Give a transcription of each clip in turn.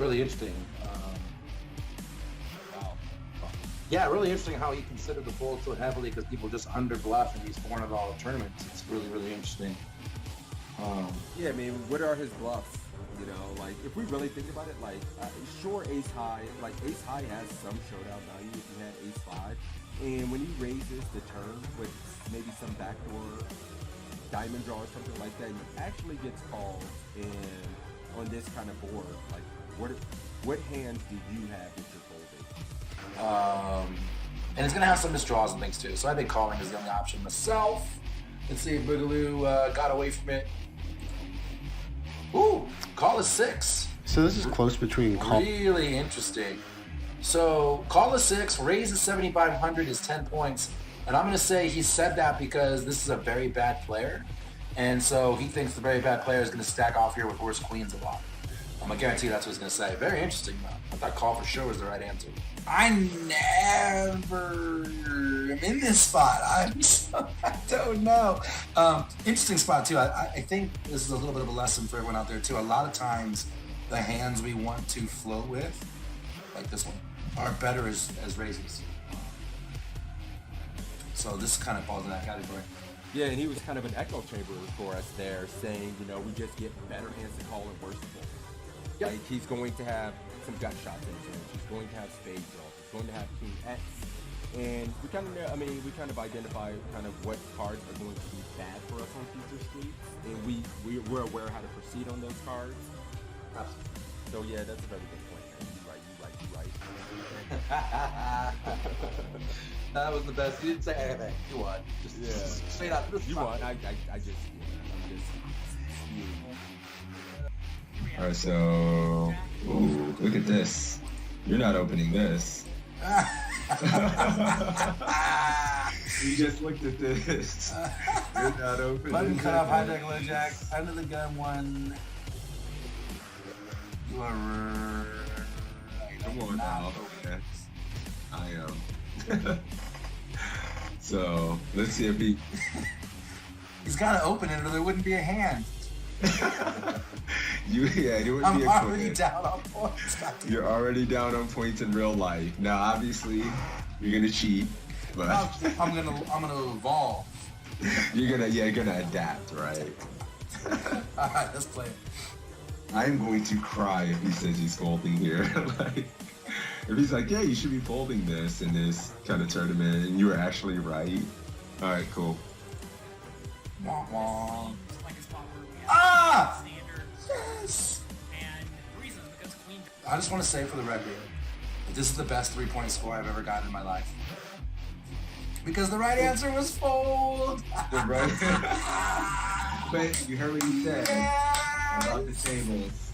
really interesting. Wow. Yeah, really interesting how he considered the fold so heavily because people just under bluff in these $400 tournaments. It's really, really interesting. Yeah, I mean, what are his bluffs? You know, like if we really think about it, like sure, ace high has some showdown value if you had ace five, and when he raises the turn with maybe some backdoor diamond draw or something like that, he actually gets called. And on this kind of board, like what hands do you have that you're folding? And it's gonna have some misdraws and things too. So I think calling is the only option myself. Let's see if Boogaloo got away from it. Ooh, call is 6. So this is close between call. Really interesting. So call is 6, raise is 7,500 is 10 points. And I'm going to say he said that because this is a very bad player. And so he thinks the very bad player is going to stack off here with worse queens a lot. I'm going to guarantee that's what he's going to say. Very interesting, though. I thought call for sure was the right answer. I never am in this spot. I don't know. Interesting spot, too. I think this is a little bit of a lesson for everyone out there, too. A lot of times, the hands we want to float with, like this one, are better as raises. So this kind of falls in that category. Yeah, and he was kind of an echo chamber for us there, saying, you know, we just get better hands to call and worse to fold. Yep. Like he's going to have some gut shots in his range. He's going to have spade draws. He's going to have king X. And we kind of, we kind of identify kind of what cards are going to be bad for us on future streets, and we're aware how to proceed on those cards. Absolutely. So yeah, that's a very good point. You right. That was the best. You didn't say anything. You won. Just straight up. You won. I'm just All right, so ooh, look at this. You're not opening this. You just looked at this. You're not opening. Button cut off, hijack, low jack, under the gun one. You are right. Come on now. Okay. I am. So let's see if he. He's got to open it, or there wouldn't be a hand. It would I'm be a already quick. down on points. You're already down on points in real life. Now, obviously, you're gonna cheat, but I'm gonna evolve. you're gonna adapt, right? All right, let's play it. I'm going to cry if he says he's folding here. Like, if he's like, yeah, you should be folding this in this kind of tournament, and you were actually right. All right, cool. Wah, wah. Like a spot where we have Ah! standard. Yes. And the reason is because queen. I just want to say for the record, that this is the best 3-point score I've ever gotten in my life. Because the right answer was fold. Right? But you heard what he said about the tables.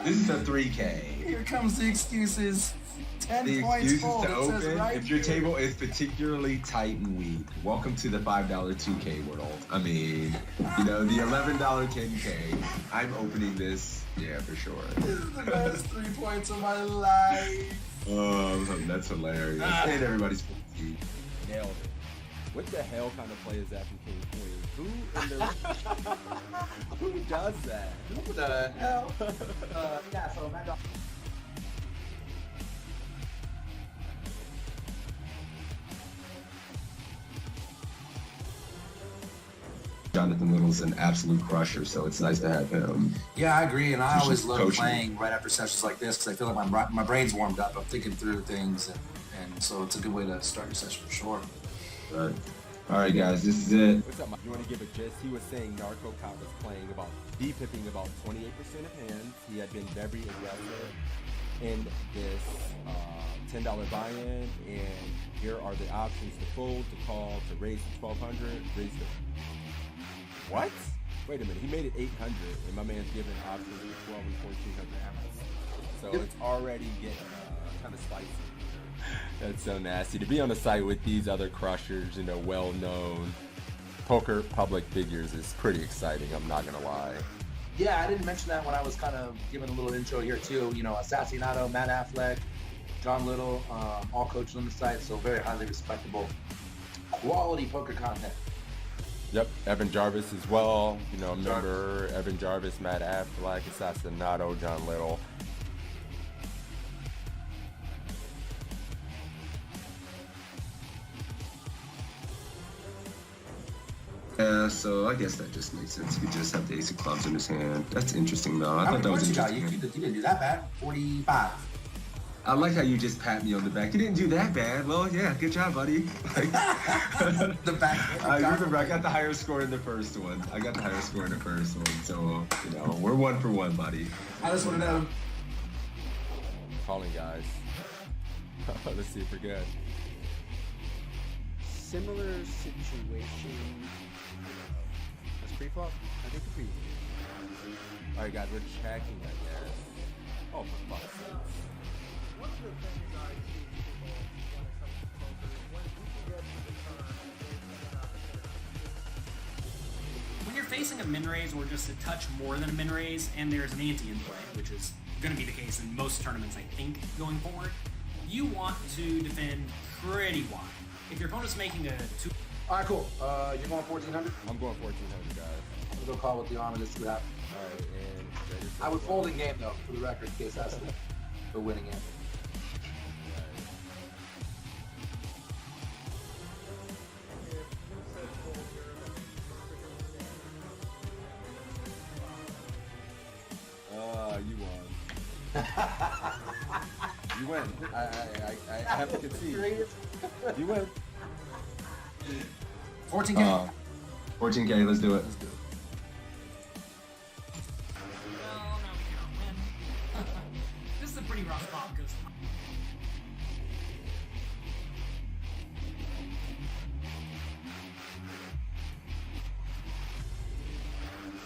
This is a 3K. Here comes the excuses. 10 The points excuses fold. to It says open right if your here. table is particularly tight and weak. Welcome to the $5 2K world. I mean, the $11 10K. I'm opening this, yeah, for sure. This is the best 3 points of my life. Oh, that's hilarious. And everybody's 50. nailed it. What the hell kind of play is that from King Queen? Who does that? What the hell? Yeah, so Mad Dog. Jonathan Little's an absolute crusher, so it's nice to have him. Yeah, I agree, and I Just always love coaching. playing right after sessions like this because I feel like my brain's warmed up. I'm thinking through things, and so it's a good way to start your session for sure. Right. All right, guys, this is it. What's up, Mike? You want to give a gist? He was saying Narco Cop was playing about depipping about 28% of hands. He had been very aggressive in this $10 buy-in, and here are the options to fold, to call, to raise to 1,200, raise to... What? Wait a minute, he made it 800, and my man's giving options to 12 and 1,400 ounces. So it's already getting kind of spicy. That's so nasty. To be on the site with these other crushers, well-known poker public figures is pretty exciting, I'm not gonna lie. Yeah, I didn't mention that when I was kind of giving a little intro here too. Assassinato, Matt Affleck, John Little, all coaches on the site, so very highly respectable, quality poker content. Yep, Evan Jarvis as well. Remember Evan Jarvis, Matt Affleck, Assassinato, John Little. Yeah, so I guess that just makes sense. He could just have the ace of clubs in his hand. That's interesting, though. I How thought many that was points you got? interesting. You didn't do that bad. 45. I like how you just pat me on the back. You didn't do that bad. Well, yeah, good job, buddy. Like, The back. I remember I got the higher score in the first one. So, you know, we're 1 for 1, buddy. I just want to know. Calling, guys. Let's see if we're good. Similar situation as pre-flop. I think pre. All right, guys, we're checking, I guess. Oh, for fuck's sake. One of the things I see people when it comes to poker is when you can get to the turn and there's an opportunity. When you're facing a min raise or just a touch more than a min raise, and there's an ante in play, which is going to be the case in most tournaments, I think, going forward, you want to defend pretty wide. If your opponent's making a 2. All right, cool. You're going 1,400. I'm going 1,400, guys. I'm gonna go call with the arm and just see what happens. All right, and ready for I would the- fold in game though, for the record, in case that's the winning game. You won. You win. I have to concede. You win. 14K. 14K, let's do it. Let's do it. No, we cannot win. This is a pretty rough spot because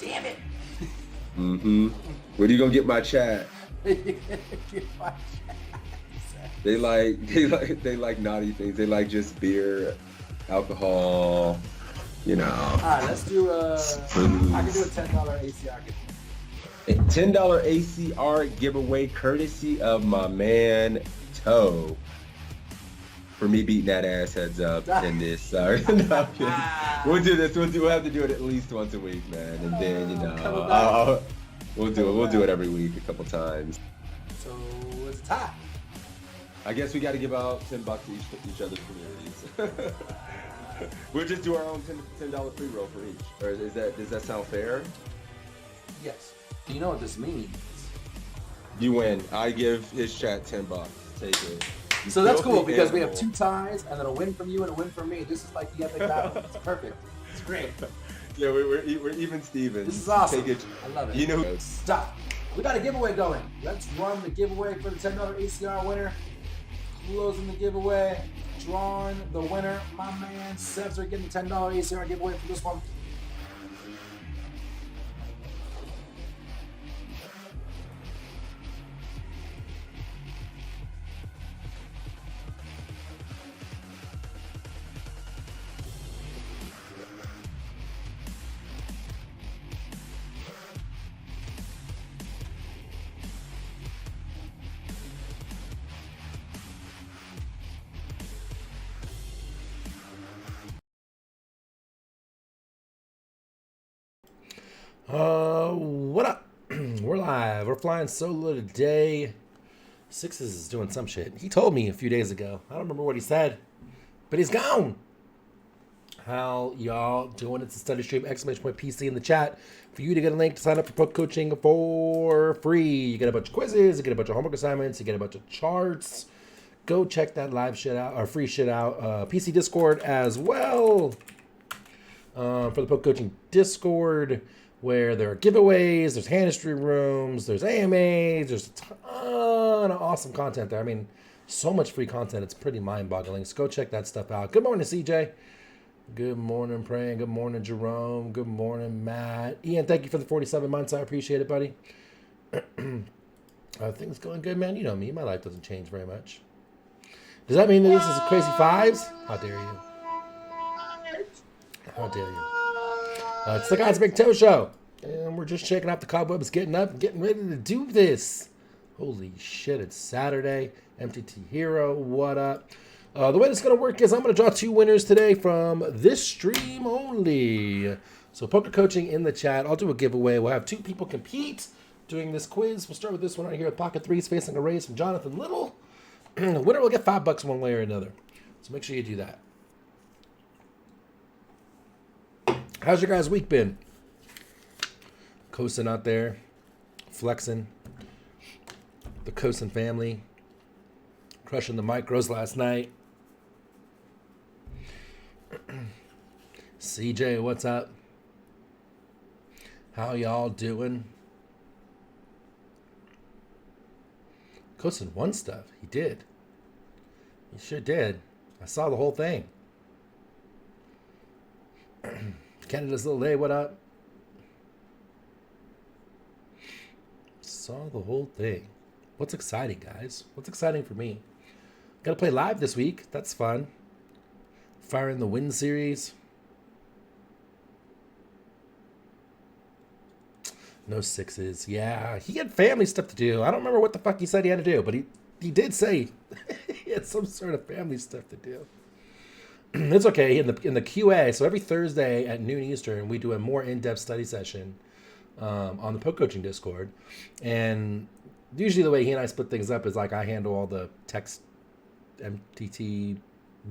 damn it. Mm-hmm. Where do you gonna get my chat? They like naughty things. They like just beer, alcohol, you know. All right, let's do I can do a $10 ACR giveaway. A $10 ACR giveaway courtesy of my man Toe. For me beating that ass heads up in this. Sorry. No, I'm kidding. We'll do this. We'll have to do it at least once a week, man. And then, you know, we'll do it. We'll do it every week a couple times. So it's a tie. I guess we got to give out $10 to each other's communities. We'll just do our own $10 free roll for each. Or does that sound fair? Yes. Do you know what this means? You win. I give his chat $10. Take it. So that's cool because we have 2 ties and then a win from you and a win from me. This is like the epic battle. It's perfect. It's great. Yeah, we're even Stevens. This is awesome. Take it. I love it. You know, Stop. We got a giveaway going. Let's run the giveaway for the $10 ACR winner. Closing the giveaway. Drawing the winner. My man Sebs are getting the $10 ACR giveaway for this one. What up? We're live. We're flying solo today. Sixes is doing some shit. He told me a few days ago. I don't remember what he said, but he's gone. How y'all doing? It's a study stream, !PC in the chat for you to get a link to sign up for poker coaching for free. You get a bunch of quizzes, you get a bunch of homework assignments, you get a bunch of charts. Go check that live shit out, or free shit out. PC Discord as well. For the poker coaching Discord, where there are giveaways, there's hand history rooms, there's AMAs, there's a ton of awesome content there. I mean, so much free content, it's pretty mind-boggling. So go check that stuff out. Good morning, CJ. Good morning, Praying. Good morning, Jerome. Good morning, Matt. Ian, thank you for the 47 months. I appreciate it, buddy. Things going good, man. You know me. My life doesn't change very much. Does that mean that this is crazy fives? How dare you? How dare you? It's the GodsBigToe show. And we're just shaking off the cobwebs, getting up, and getting ready to do this. Holy shit, it's Saturday. MTT Hero, what up? The way this is going to work is I'm going to draw 2 winners today from this stream only. So poker coaching in the chat. I'll do a giveaway. We'll have 2 people compete doing this quiz. We'll start with this one right here with Pocket Threes facing a raise from Jonathan Little. The winner will get $5 one way or another. So make sure you do that. How's your guys' week been? Coasting out there, flexing. The Coasting family, crushing the micros last night. CJ, what's up? How y'all doing? Coasting won stuff. He did. He sure did. I saw the whole thing. Canada's Little A, what up? Saw the whole thing. What's exciting, guys? What's exciting for me? Gotta play live this week. That's fun. Fire in the Wind series. No sixes. Yeah, he had family stuff to do. I don't remember what the fuck he said he had to do, but he did say he had some sort of family stuff to do. It's okay. In the QA, so every Thursday at noon Eastern, we do a more in-depth study session on the Poke Coaching Discord. And usually the way he and I split things up is like I handle all the text MTT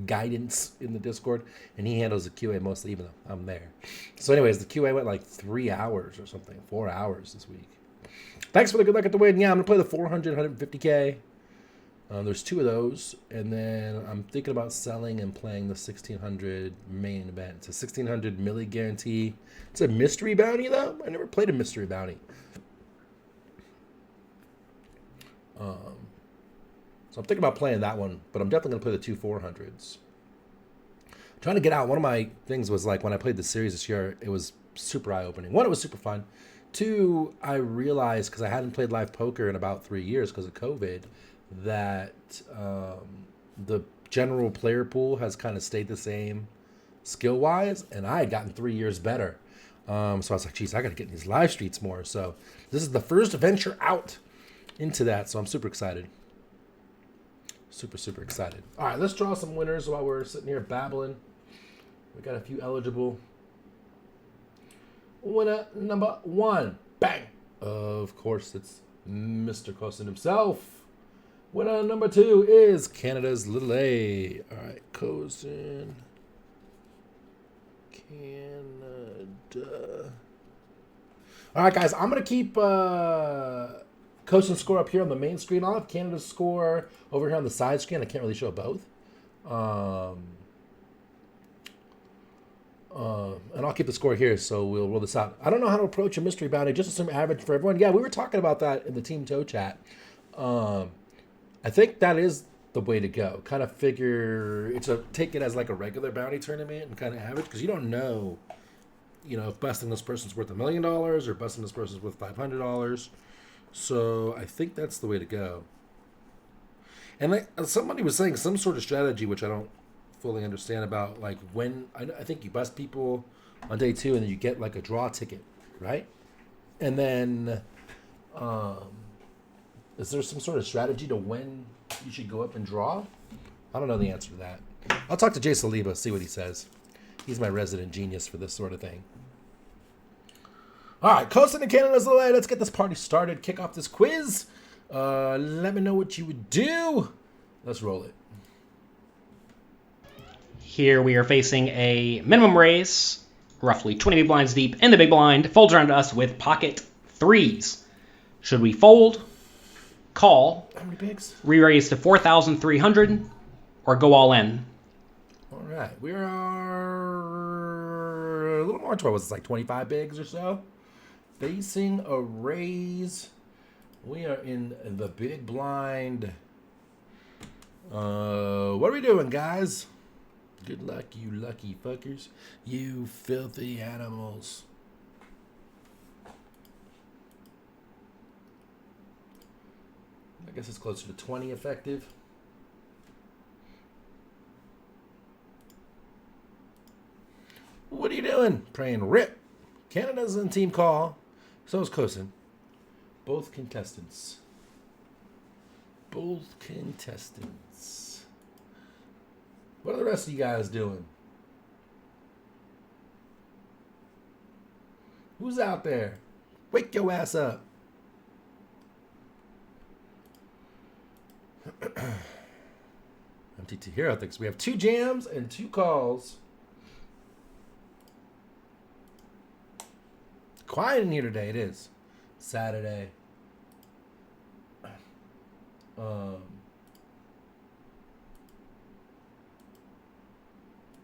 guidance in the Discord, and he handles the QA mostly, even though I'm there. So anyways, the QA went like 3 hours or something, 4 hours this week. Thanks for the good luck at the win. Yeah, I'm going to play the 400, 150K. There's 2 of those, and then I'm thinking about selling and playing the 1600 main event. It's a 1600 milli guarantee. It's a mystery bounty, though. I never played a mystery bounty. So I'm thinking about playing that one, but I'm definitely going to play the 2 400s. Trying to get out. One of my things was like when I played the series this year, it was super eye-opening. 1, it was super fun. 2, I realized, because I hadn't played live poker in about 3 years because of COVID, that the general player pool has kind of stayed the same skill-wise, and I had gotten 3 years better. So I was like, geez, I got to get in these live streets more. So this is the first venture out into that, so I'm super excited. Super, super excited. All right, let's draw some winners while we're sitting here babbling. We got a few eligible. Winner number 1. Bang! Of course, it's Mr. Coasting himself. Winner number 2 is Canada's Little A. All right, Coasting. Canada. All right, guys, I'm going to keep Coasting score up here on the main screen. I'll have Canada's score over here on the side screen. I can't really show both. And I'll keep the score here, so we'll roll this out. I don't know how to approach a mystery bounty. Just assume average for everyone. Yeah, we were talking about that in the Team Toe chat. I think that is the way to go. Kind of figure take it as like a regular bounty tournament and kind of average, because you don't know, if busting this person's worth $1 million or busting this person's worth $500. So I think that's the way to go. And somebody was saying some sort of strategy, which I don't fully understand about, like when I think you bust people on day 2 and then you get like a draw ticket, right? And then is there some sort of strategy to when you should go up and draw? I don't know the answer to that. I'll talk to Jay Saliba, see what he says. He's my resident genius for this sort of thing. All right, Coasting in Canada's Little A. Let's get this party started. Kick off this quiz. Let me know what you would do. Let's roll it. Here we are facing a minimum raise, roughly 20 big blinds deep in the big blind. Folds around to us with pocket 3s. Should we fold, call, How many bigs? re-raise to 4,300, or go all in? All right, we are a little more toward, was it like 25 bigs or so? Facing a raise. We are in the big blind. What are we doing, guys? Good luck, you lucky fuckers. You filthy animals. I guess it's closer to 20 effective. What are you doing? Praying rip. Canada's in team call. So is Coasting. Both contestants. Both contestants. What are the rest of you guys doing? Who's out there? Wake your ass up. MTT Hero thinks we have 2 jams and 2 calls. quiet in here today. It is Saturday.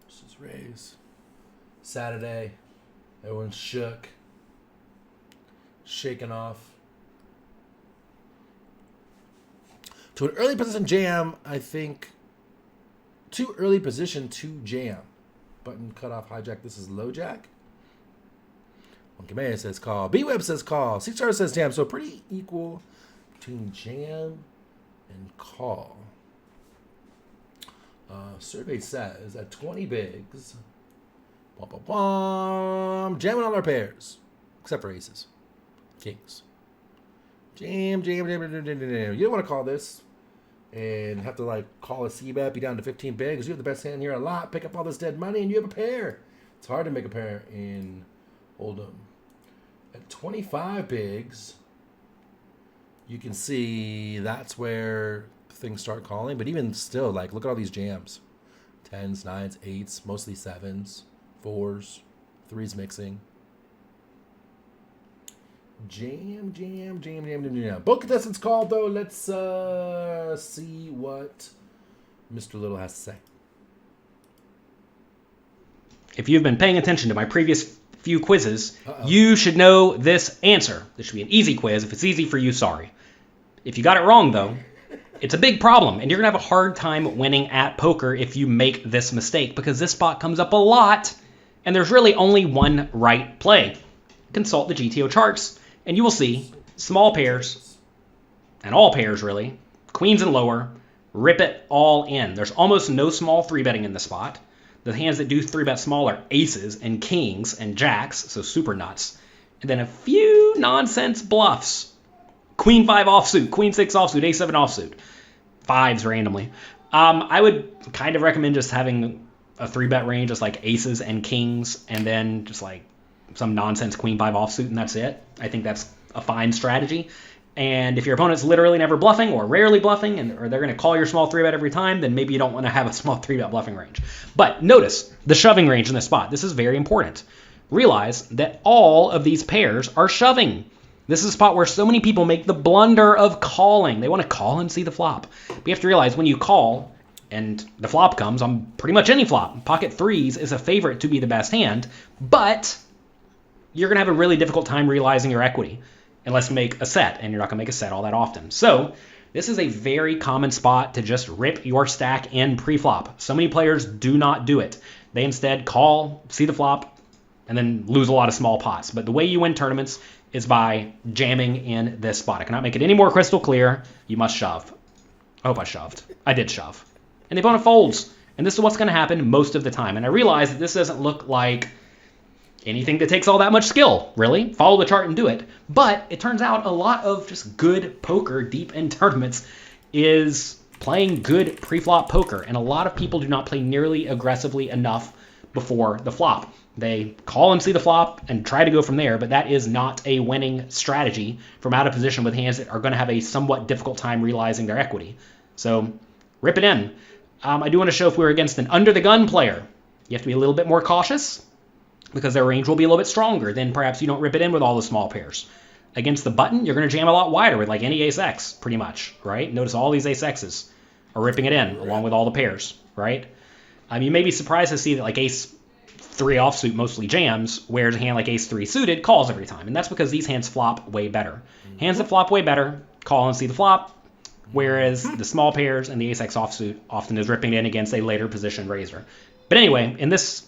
This is Rays. Saturday. Everyone's shook. Shaking off. To an early position jam, I think. Too early position to jam. Button cutoff hijack. This is low jack. Monkey Man says call. B-Web says call. C-Star says jam. So pretty equal between jam and call. Survey says at 20 bigs, jamming all our pairs, except for aces, kings. Jam. You don't want to call this and have to like call a C-bet, be down to 15 bigs. You have the best hand here a lot. Pick up all this dead money and you have a pair. It's hard to make a pair in Hold'em. At 25 bigs, you can see that's where things start calling. But even still, like, look at all these jams. 10s, 9s, 8s, mostly 7s, 4s, 3s mixing. Jam. Both contestants called, though. Let's see what Mr. Little has to say. If you've been paying attention to my previous few quizzes, you should know this answer. This should be an easy quiz. If it's easy for you, sorry. If you got it wrong, though, it's a big problem, and you're going to have a hard time winning at poker if you make this mistake, because this spot comes up a lot, and there's really only one right play. Consult the GTO charts, and you will see small pairs, and all pairs, really, queens and lower, rip it all in. There's almost no small 3-betting in the spot. The hands that do 3-bet small are aces and kings and jacks, so super nuts. And then a few nonsense bluffs. Queen 5 offsuit, Queen 6 offsuit, Ace 7 offsuit. 5s randomly. I would kind of recommend just having a 3-bet range, just like aces and kings, and then just like some nonsense Queen 5 offsuit, and that's it. I think that's a fine strategy. And if your opponent's literally never bluffing or rarely bluffing, or they're going to call your small 3-bet every time, then maybe you don't want to have a small 3-bet bluffing range. But notice the shoving range in this spot. This is very important. Realize that all of these pairs are shoving. This is a spot where so many people make the blunder of calling. They want to call and see the flop. But you have to realize when you call and the flop comes on pretty much any flop, pocket 3s is a favorite to be the best hand, but you're going to have a really difficult time realizing your equity unless you make a set, and you're not going to make a set all that often. So this is a very common spot to just rip your stack in pre-flop. So many players do not do it. They instead call, see the flop, and then lose a lot of small pots. But the way you win tournaments is by jamming in this spot. I cannot make it any more crystal clear. You must shove. I hope I shoved. I did shove. And the opponent folds. And this is what's going to happen most of the time. And I realize that this doesn't look like anything that takes all that much skill, really. Follow the chart and do it. But it turns out a lot of just good poker deep in tournaments is playing good pre-flop poker. And a lot of people do not play nearly aggressively enough before the flop. They call and see the flop and try to go from there, but that is not a winning strategy from out of position with hands that are going to have a somewhat difficult time realizing their equity. So rip it in. I do want to show if we're against an under-the-gun player, you have to be a little bit more cautious because their range will be a little bit stronger. Then perhaps you don't rip it in with all the small pairs. Against the button, you're going to jam a lot wider with like any ace-x, pretty much, right? Notice all these ace-x's are ripping it in along with all the pairs, right? You may be surprised to see that like ace 3 offsuit mostly jams, whereas a hand like ace 3 suited calls every time. And that's because these hands flop way better. Hands that flop way better call and see the flop, whereas the small pairs and the ace-x offsuit often is ripping in against a later position raiser. But anyway, in this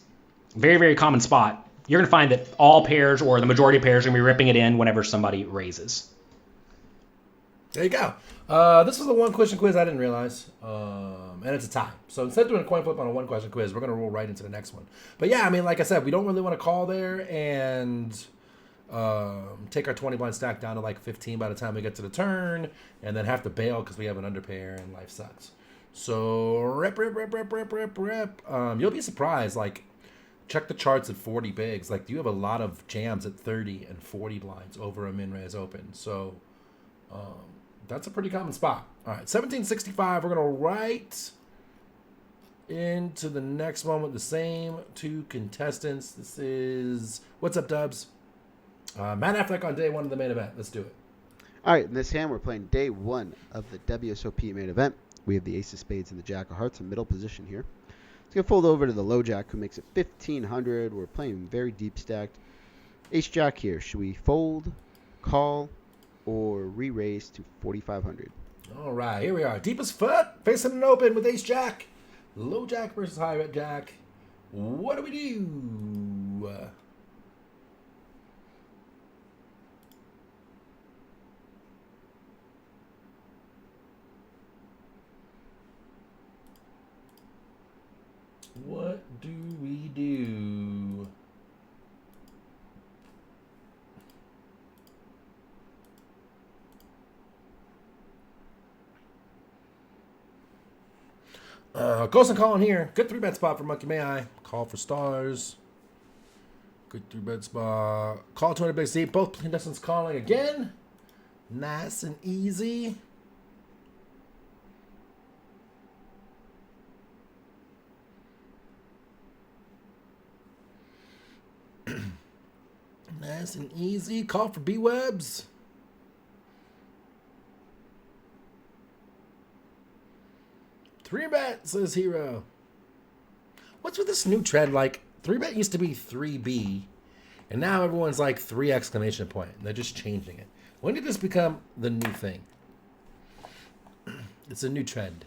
very, very common spot, you're going to find that all pairs or the majority of pairs are going to be ripping it in whenever somebody raises. There you go. This was a one-question quiz I didn't realize, and it's a tie. So instead of doing a coin flip on a one-question quiz, we're going to roll right into the next one. But yeah, I mean, like I said, we don't really want to call there and take our 20-blind stack down to like 15 by the time we get to the turn, and then have to bail because we have an underpair and life sucks. So rip. You'll be surprised. Like, check the charts at 40 bigs. Like, you have a lot of jams at 30 and 40 blinds over a min-raise open. So that's a pretty common spot. All right, 1765. We're going to right into the next one with the same two contestants. This is... What's up, Dubs? Matt Affleck on day one of the main event. Let's do it. All right, in this hand, we're playing day one of the WSOP main event. We have the ace of spades and the jack of hearts in middle position here. It's going to fold over to the low jack, who makes it 1,500. We're playing very deep stacked. Ace jack here. Should we fold, call, or re-raise to 4,500? All right, here we are. Deepest foot, facing an open with ace jack. Low jack versus high bet jack. What do we do? What do we do? Ghost and calling here. Good 3-bet spot for Monkey May I. Call for stars. Good 3-bet spot. Call 200 big deep. Both contestants calling again. Nice and easy. Nice and easy. Call for B-Webs. Three bet, says Hero. What's with this new trend? Like, 3-bet used to be 3B, and now everyone's like 3 exclamation point. And they're just changing it. When did this become the new thing? It's a new trend.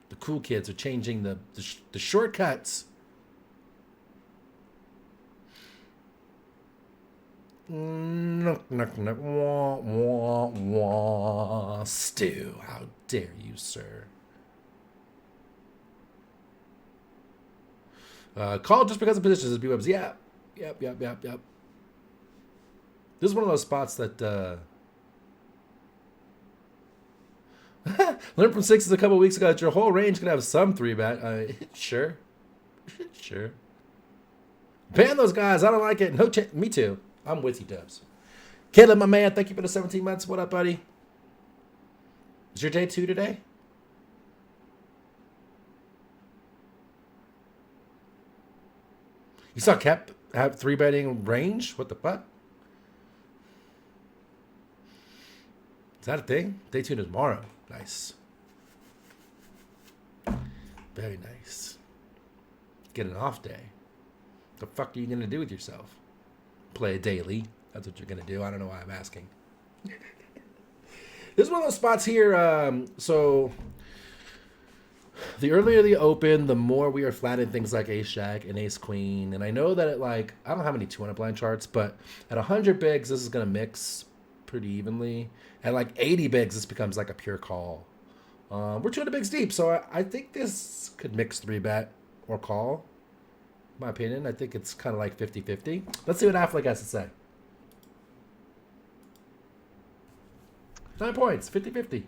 The cool kids are changing the shortcuts. Knock, knock, knock. Wah, wah, wah. Stu, how dare you, sir? Call just because of positions is B-Webs. Yeah. Yep. This is one of those spots that learned from sixes a couple weeks ago that your whole range can have some 3-bet. Sure. Ban those guys. I don't like it. No, me too. I'm with you, Dubs. Caleb, my man, thank you for the 17 months. What up, buddy? Is your day 2 today? You saw Kep have 3-betting range? What the fuck? Is that a thing? Day 2 tomorrow. Nice. Very nice. Get an off day. The fuck are you going to do with yourself? Play a daily. That's what you're going to do. I don't know why I'm asking. This is one of those spots here. So the earlier the open, the more we are flat in things like ace jack and ace queen. And I know that at like, I don't have any 200 blind charts, but at 100 bigs, this is going to mix pretty evenly. At like 80 bigs, this becomes like a pure call. We're 200 bigs deep, so I think this could mix 3-bet or call. In my opinion, I think it's kind of like 50-50. Let's see what Affleck has to say. 9 points, 50-50.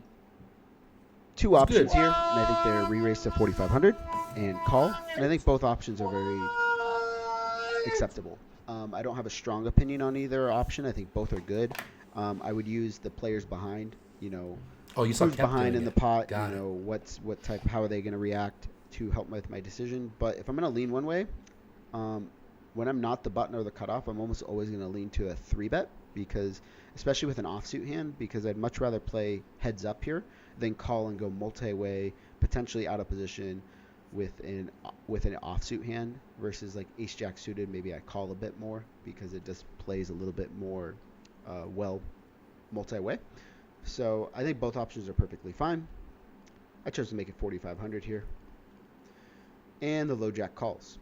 Two options here, and I think they're re-raised to 4,500 and call. And I think both options are very acceptable. I don't have a strong opinion on either option. I think both are good. I would use the players behind, Oh, you saw who's behind in the pot, Got it. what type, how are they going to react to help with my decision. But if I'm going to lean one way, when I'm not the button or the cutoff, I'm almost always going to lean to a 3-bet because, especially with an offsuit hand, because I'd much rather play heads up here than call and go multi-way, potentially out of position with an offsuit hand versus like ace jack suited. Maybe I call a bit more because it just plays a little bit more well multi-way. So I think both options are perfectly fine. I chose to make it 4,500 here. And the low jack calls.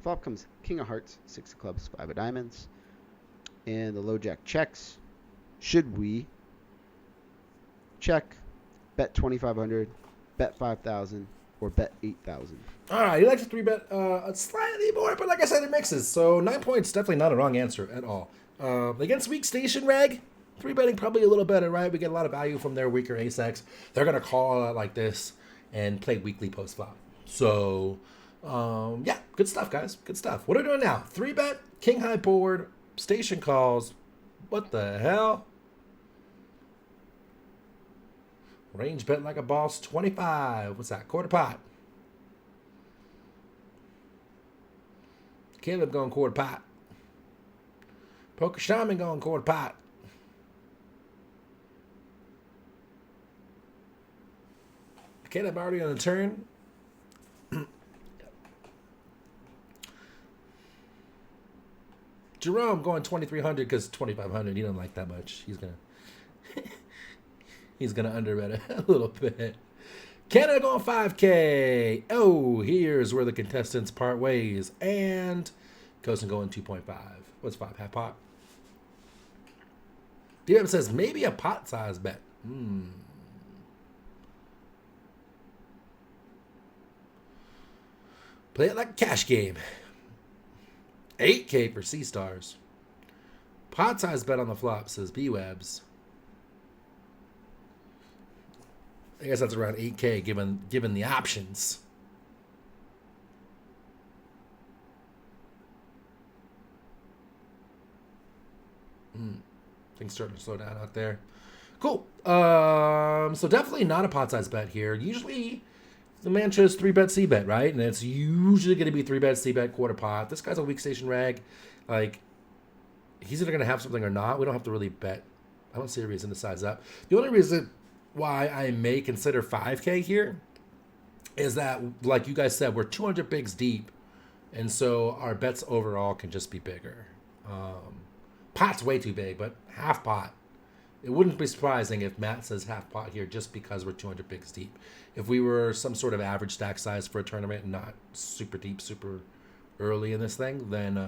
Flop comes king of hearts, 6 of clubs, 5 of diamonds. And the low jack checks. Should we check, bet 2,500, bet 5,000, or bet 8,000? All right, he likes a 3-bet slightly more, but like I said, it mixes. So 9 points, definitely not a wrong answer at all. Against weak station reg, 3-betting probably a little better, right? We get a lot of value from their weaker ace-x. They're going to call out like this and play weekly post-flop. So, yeah, good stuff, guys. Good stuff. What are we doing now? 3-bet, king high board, station calls. What the hell? Range bet like a boss, 25. What's that? Quarter pot. Caleb going quarter pot. Poker Shaman going quarter pot. Okay, I'm already on the turn. Jerome going 2,300 because 2,500. He don't like that much. He's gonna underbet it a little bit. Canada going 5K. Oh, here's where the contestants part ways. And Cosin going 2.5. What's 5? Half pot. DM says maybe a pot size bet. Play it like a cash game. 8K for C Stars. Pot size bet on the flop, says B-Webs. I guess that's around 8K given the options. Things starting to slow down out there. Cool. So definitely not a pot size bet here. Usually the mantra's 3-bet C-bet, right? And it's usually going to be 3-bet C-bet quarter pot. This guy's a weak station rag. Like, he's either going to have something or not. We don't have to really bet. I don't see a reason to size up. The only reason why I may consider 5K here is that, like you guys said, we're 200 bigs deep. And so our bets overall can just be bigger. Pot's way too big, but half pot. It wouldn't be surprising if Matt says half pot here just because we're 200 bigs deep. If we were some sort of average stack size for a tournament and not super deep, super early in this thing, then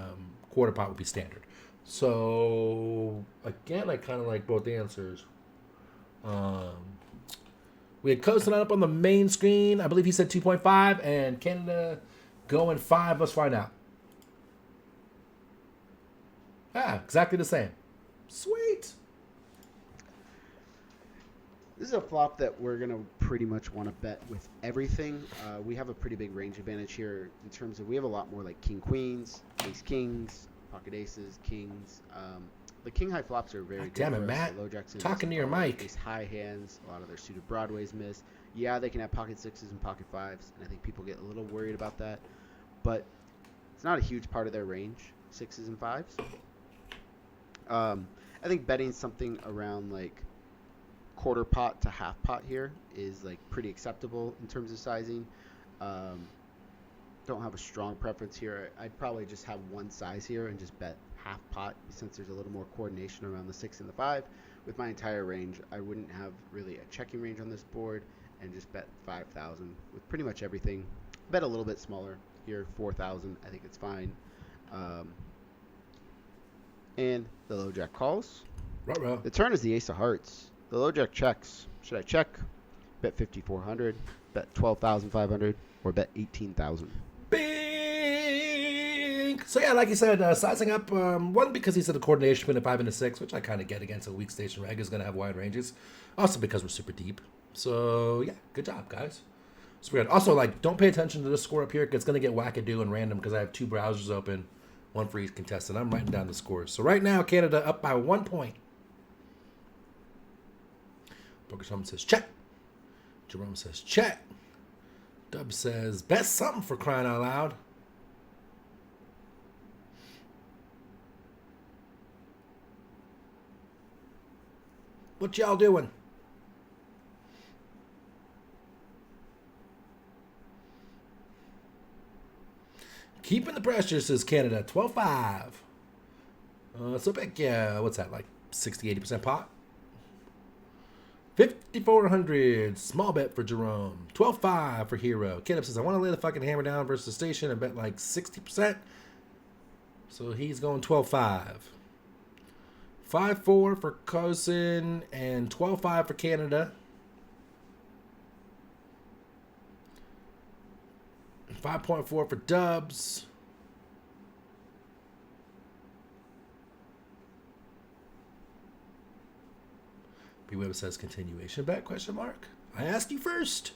quarter pot would be standard. So, again, I kind of like both answers. We had Cosin up on the main screen. I believe he said 2.5, and Canada going 5. Let's find out. Exactly the same. Sweet. This is a flop that we're going to pretty much want to bet with everything. We have a pretty big range advantage here in terms of we have a lot more like king queens, ace kings, pocket aces, kings. The king high flops are very good. Damn it, Matt. Low jacks Talking to your mic. Ace high hands, a lot of their suited broadways miss. Yeah, they can have pocket sixes and pocket fives, and I think people get a little worried about that. But it's not a huge part of their range, sixes and fives. I think betting something around like quarter pot to half pot here is like pretty acceptable in terms of sizing. Don't have a strong preference here. I'd probably just have one size here and just bet half pot since there's a little more coordination around the 6 and the 5. With my entire range, I wouldn't have really a checking range on this board and just bet 5,000 with pretty much everything. Bet a little bit smaller here, 4,000. I think it's fine. And the low jack calls. Ruh-roh. The turn is the ace of hearts. The low jack checks. Should I check? Bet 5,400. Bet 12,500. Or bet 18,000. Bing! So yeah, like you said, sizing up, one, because he said the coordination between a 5 and a 6, which I kind of get against a weak station reg, is going to have wide ranges. Also because we're super deep. So yeah, good job, guys. So weird. Also, like, don't pay attention to this score up here, because it's going to get wackadoo and random, because I have 2 browsers open, one for each contestant. I'm writing down the scores. So right now, Canada up by 1 point. Poker Shaman says check. Jerome says check. Dub says bet something, for crying out loud. What y'all doing? Keeping the pressure, says Canada. 12-5. So big, yeah, what's that, like 60-80% pot? 5,400. Small bet for Jerome. 12-5 for Hero. Kid says, I want to lay the fucking hammer down versus the station and bet like 60%. So he's going 12-5. 5-4 for Cosin and 12-5 for Canada. 5.4 for Dubs. B-Web says continuation bet, question mark. I asked you first.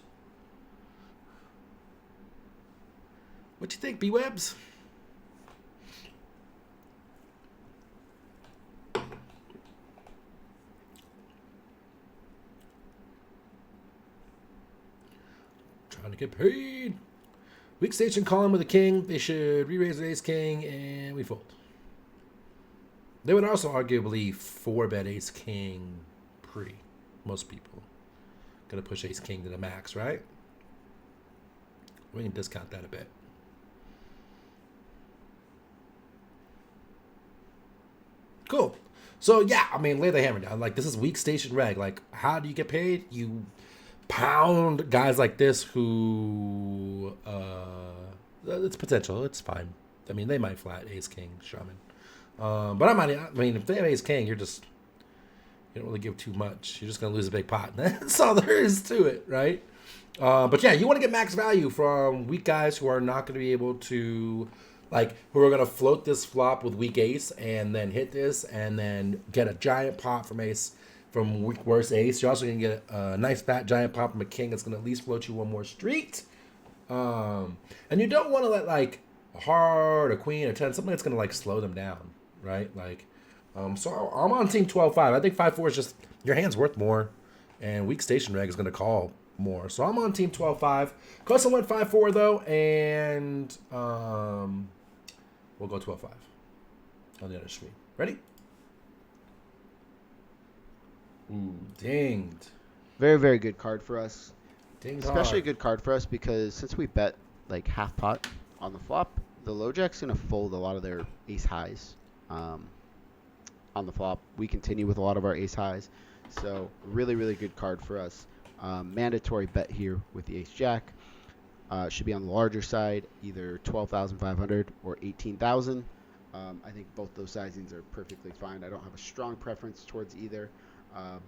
What you think, B-Webs? Trying to get paid. Weak station calling with a king. They should re-raise the ace king, and we fold. They would also arguably 4-bet ace king pre. Most people gonna push ace king to the max, right? We can discount that a bit. Cool. So yeah, I mean, lay the hammer down. Like, this is weak station reg. Like, how do you get paid? You pound guys like this who it's potential. It's fine. I mean, they might flat ace king shaman. But I mean, if they have ace king, you don't really give too much. You're just gonna lose a big pot. That's all there is to it, right? But yeah, you want to get max value from weak guys who are not going to be able to, like, who are going to float this flop with weak ace and then hit this and then get a giant pot from ace, from weak worse ace. You're also going to get a nice fat giant pot from a king that's going to at least float you one more street. And you don't want to let, like, a heart, a queen, a 10, something that's going to, like, slow them down, right? Like, so I'm on team 12-5. I think 5-4 is just, your hand's worth more, and weak station reg is going to call more. So I'm on team 12-5. Costa went 5-4 though, and we'll go 12-5 on the other stream. Ready? Ooh, dinged. Very, very good card for us. Dinged Especially a hard. good card for us because since we bet like half pot on the flop, the low jack's going to fold a lot of their ace highs on the flop. We continue with a lot of our ace highs. So really, really good card for us. Mandatory bet here with the ace jack. Should be on the larger side, either 12,500 or 18,000. I think both those sizings are perfectly fine. I don't have a strong preference towards either,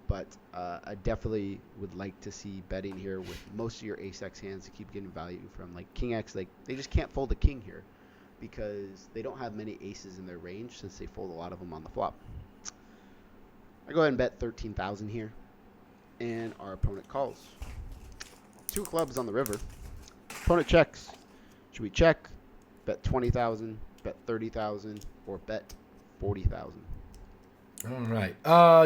but I definitely would like to see betting here with most of your ace x hands to keep getting value from, like king x. Like, they just can't fold a king here because they don't have many aces in their range since they fold a lot of them on the flop. I go ahead and bet 13,000 here, and our opponent calls. 2 clubs on the river. Opponent checks. Should we check, bet 20,000, bet 30,000, or bet 40,000? All right.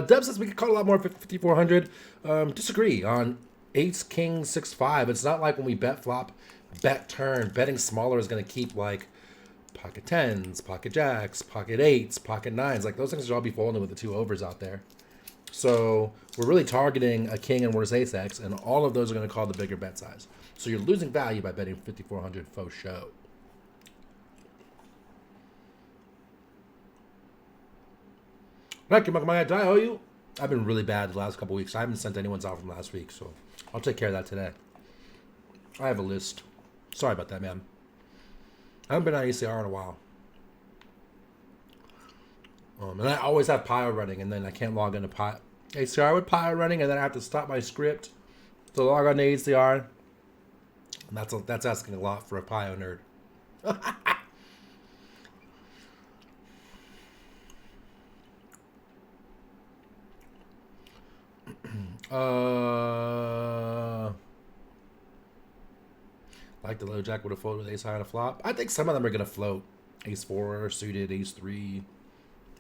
Deb says we could call a lot more for 5,400. Disagree on ace king 6-5. It's not like when we bet flop, bet turn. Betting smaller is going to keep, like, pocket 10s, pocket jacks, pocket 8s, pocket 9s. Like, those things should all be folding with the 2 overs out there. So we're really targeting a king and worse ace x, and all of those are going to call the bigger bet size. So you're losing value by betting 5,400 faux show. Right, my guy, do I owe you? I've been really bad the last couple weeks. I haven't sent anyone's out from last week, so I'll take care of that today. I have a list. Sorry about that, man. I haven't been on ACR in a while. And I always have Pio running, and then I can't log into ACR with Pio running, and then I have to stop my script to log on to ACR. And that's asking a lot for a Pio nerd. Like the low jack would have floated with ace high on a flop. I think some of them are going to float. Ace 4 suited, ace 3.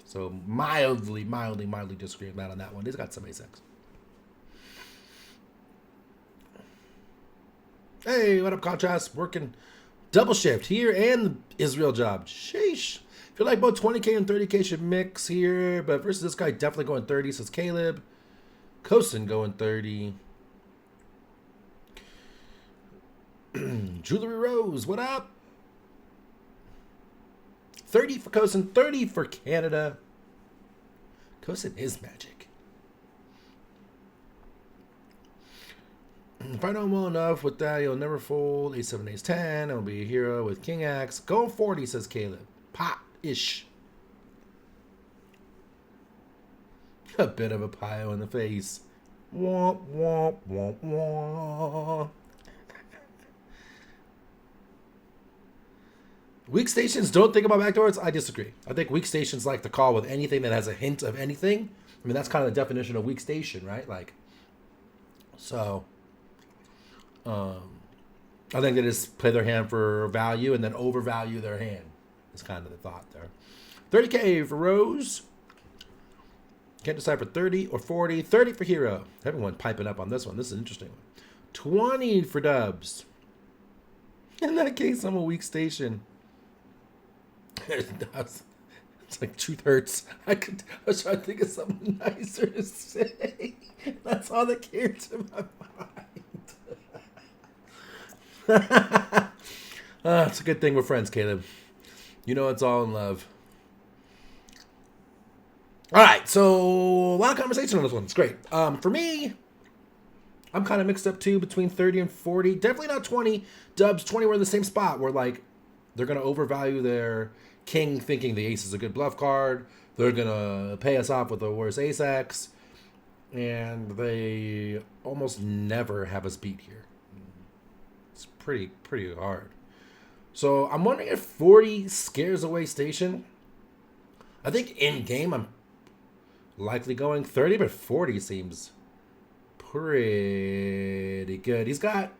So mildly disagree with Matt on that one. He's got some ace x. Hey, what up, Contrast? Working double shift here and the Israel job. Sheesh. Feel like both 20K and 30K should mix here, but versus this guy definitely going 30, says Caleb. Kosin going 30. Jewelry Rose, what up? 30 for Kosin, 30 for Canada. Kosin is magic. If I know him well enough with that, he'll never fold. Ace 7, ace 10. I'll be a hero with King X. Go 40, says Caleb. Pot-ish. A bit of a pio in the face. Womp, womp, womp, womp. Weak stations don't think about backdoors. I disagree. I think weak stations like to call with anything that has a hint of anything. I mean, that's kind of the definition of weak station, right? Like, so, I think they just play their hand for value and then overvalue their hand. Is kind of the thought there. 30K for Rose. Can't decide for 30 or 40. 30 for Hero. Everyone piping up on this one. This is an interesting one. 20 for Dubs. In that case, I'm a weak station. It's like truth hurts. I was trying to think of something nicer to say. That's all that came to my mind. It's a good thing we're friends, Caleb. You know it's all in love. All right, so a lot of conversation on this one. It's great. For me, I'm kind of mixed up too between 30 and 40. Definitely not 20. Dubs 20 were in the same spot where like they're gonna overvalue their king, thinking the ace is a good bluff card. They're gonna pay us off with the worst ace X, and they almost never have us beat here. It's pretty hard. So I'm wondering if 40 scares away Station. I think in game I'm likely going 30, but 40 seems pretty good. He's got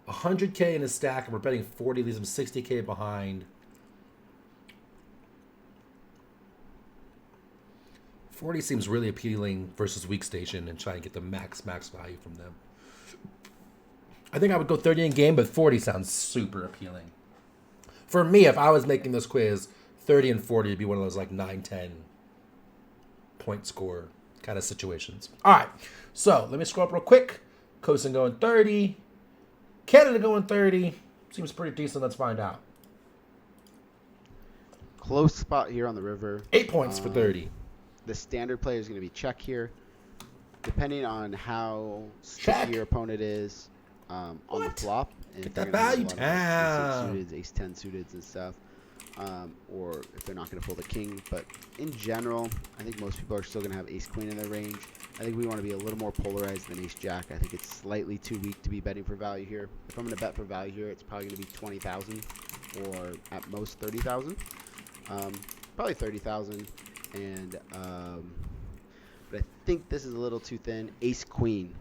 100K in his stack, and we're betting 40, leaves him 60K behind. 40 seems really appealing versus weak Station and try and get the max value from them. I think I would go 30 in game, but 40 sounds super appealing. For me, if I was making this quiz, 30 and 40 would be one of those like 9-10 point score kind of situations. All right, so let me scroll up real quick. Kosin going 30. Canada going 30. Seems pretty decent. Let's find out. Close spot here on the river. 8 points for 30. The standard player is going to be check here. Depending on how Check. sticky your opponent is on the What? flop. And Get if they're that gonna have value a lot of down. Ace 6 suited, ace 10 suited and stuff. Or if they're not going to pull the king. But in general, I think most people are still going to have ace queen in their range. I think we want to be a little more polarized than ace jack. I think it's slightly too weak to be betting for value here. If I'm going to bet for value here, it's probably going to be 20,000 or at most 30,000. Probably 30,000. And but I think this is a little too thin. Ace queen,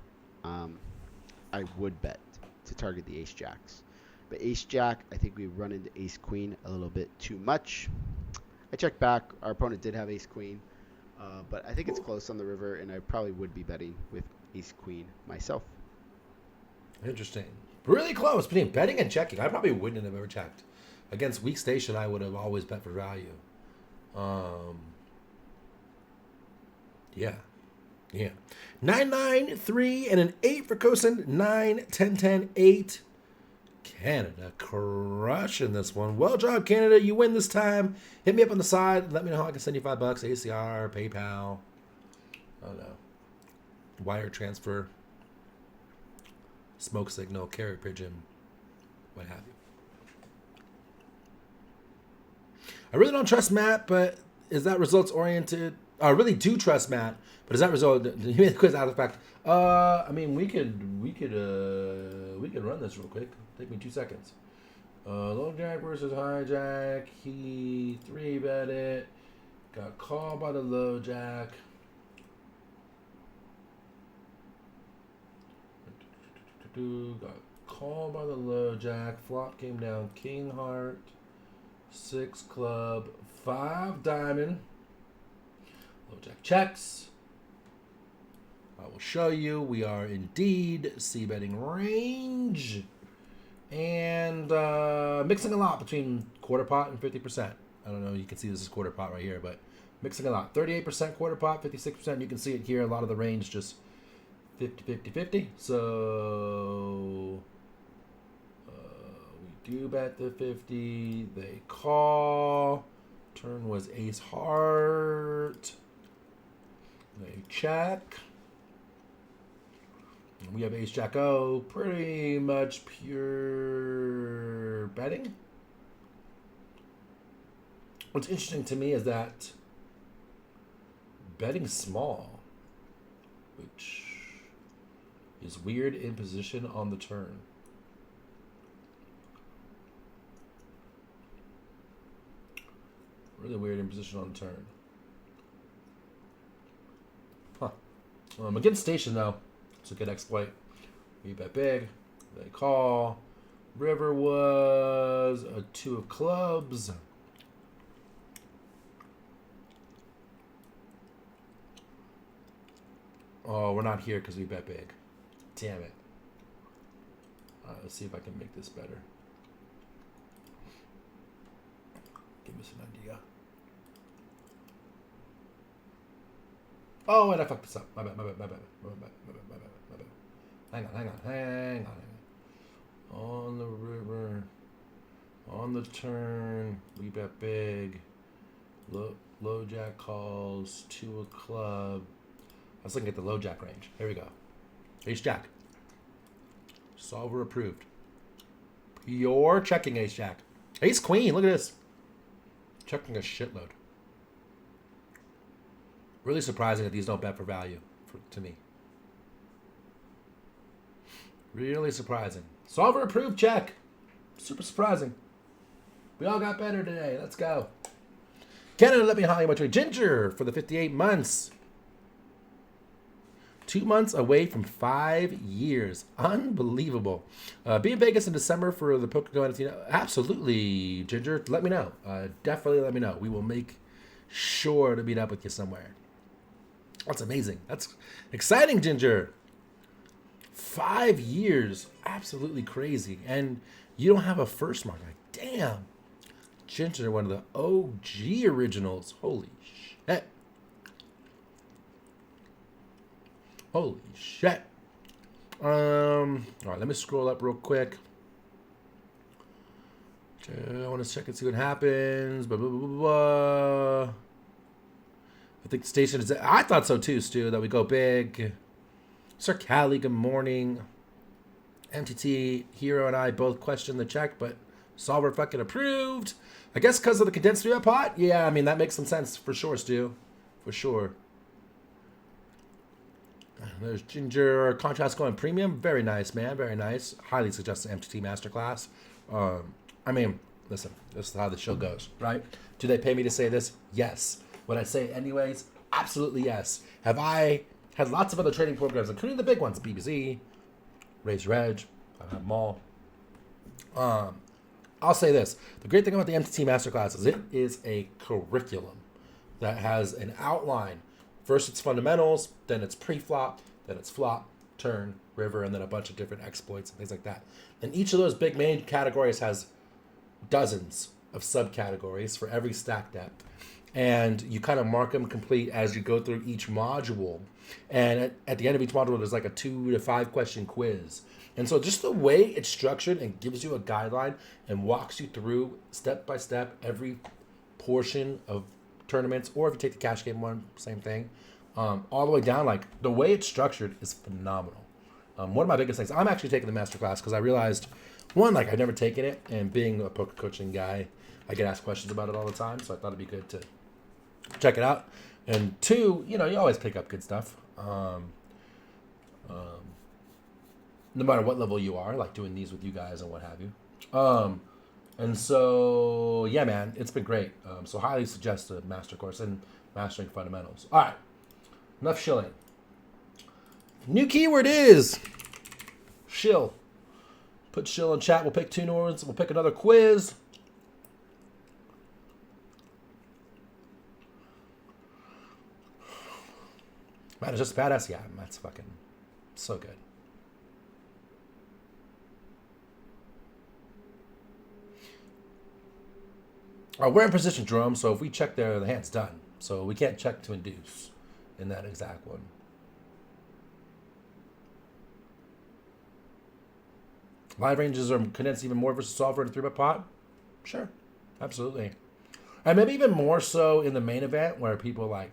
I would bet to target the ace jacks. But ace jack, I think we run into ace queen a little bit too much. I checked back. Our opponent did have ace queen. But I think it's close on the river, and I probably would be betting with ace queen myself. Interesting. Really close between betting and checking. I probably wouldn't have ever checked. Against weak Station, I would have always bet for value. Yeah. 9, 9, 3, and an 8 for Kosin. 9, 10, 10, 8. Canada crushing this one. Well job, Canada. You win this time. Hit me up on the side. Let me know how I can send you $5. ACR, PayPal. I don't know. Wire transfer. Smoke signal, carrier pigeon. What have you. I really don't trust Matt, but is that results oriented? I really do trust Matt, but is that result? He made the quiz out of the fact. I mean, we could run this real quick. Take me 2 seconds. Low jack versus hijack. He 3-bet it. Got called by the low jack. Got called by the low jack. Flop came down. King heart. 6 club. 5 diamond. Low jack checks. I will show you. We are indeed c-betting range. And mixing a lot between quarter pot and 50%. I don't know. You can see this is quarter pot right here, but mixing a lot. 38% quarter pot, 56%. You can see it here. A lot of the range just 50, 50, 50. So we do bet the 50. They call. Turn was ace heart. They check. We have ace jack O, pretty much pure betting. What's interesting to me is that betting small, which is weird in position on the turn. Really weird in position on the turn. Huh. Against Station though. It's a good exploit. We bet big. They call. River was a 2 of clubs. Oh, we're not here because we bet big. Damn it. Let's see if I can make this better. Give us an idea. Oh, wait, I fucked this up. My bad. Hang on. On the river, on the turn, we bet big. Low jack calls, 2 of club. I was looking at the low jack range. Here we go. Ace jack. Solver approved. You're checking ace jack. Ace queen, look at this. Checking a shitload. Really surprising that these don't bet for value to me. Really surprising. Solver approved check. Super surprising. We all got better today. Let's go. Canada, let me holler much way. Ginger for the 58 months. 2 months away from 5 years. Unbelievable. Be in Vegas in December for the Poker Go NFT. Absolutely, Ginger. Let me know. Definitely let me know. We will make sure to meet up with you somewhere. That's amazing. That's exciting, Ginger. 5 years. Absolutely crazy. And you don't have a first mark. Like, damn. Ginger, one of the OG originals. Holy shit. Holy shit. All right, let me scroll up real quick. I want to check and see what happens. Blah, blah, blah, blah. I think the station is... I thought so too, Stu, that we go big. Sir Callie, good morning. MTT, Hero, and I both questioned the check, but Solver fucking approved. I guess because of the condensed three-up pot? Yeah, I mean, that makes some sense for sure, Stu. For sure. There's Ginger. Contrast going premium. Very nice, man. Very nice. Highly suggest the MTT Masterclass. I mean, listen, this is how the show goes, right? Do they pay me to say this? Yes. Would I say it anyways? Absolutely yes. Have I had lots of other trading programs, including the big ones, BBC, Raise Reg, I have them all. I'll say this. The great thing about the MTT Masterclass is it is a curriculum that has an outline. First it's fundamentals, then it's pre-flop, then it's flop, turn, river, and then a bunch of different exploits and things like that. And each of those big main categories has dozens of subcategories for every stack depth. And you kind of mark them complete as you go through each module. And at the end of each module, there's like a 2 to 5 question quiz. And so just the way it's structured and gives you a guideline and walks you through step by step every portion of tournaments, or if you take the cash game one, same thing, all the way down. Like, the way it's structured is phenomenal. One of my biggest things, I'm actually taking the masterclass because I realized, one, like, I've never taken it, and being a poker coaching guy, I get asked questions about it all the time, so I thought it'd be good to check it out. And two, you know, you always pick up good stuff. No matter what level you are, like doing these with you guys and what have you. And so, yeah, man, it's been great. So highly suggest the master course and mastering fundamentals. All right, enough shilling. New keyword is shill. Put shill in chat. We'll pick 2 new words. We'll pick another quiz. Man, it's just badass. Yeah, that's fucking so good. We're in position, Jerome, so if we check there, the hand's done. So we can't check to induce in that exact one. Live ranges are condensed even more versus solver in a 3-bet pot? Sure, absolutely. And maybe even more so in the main event where people like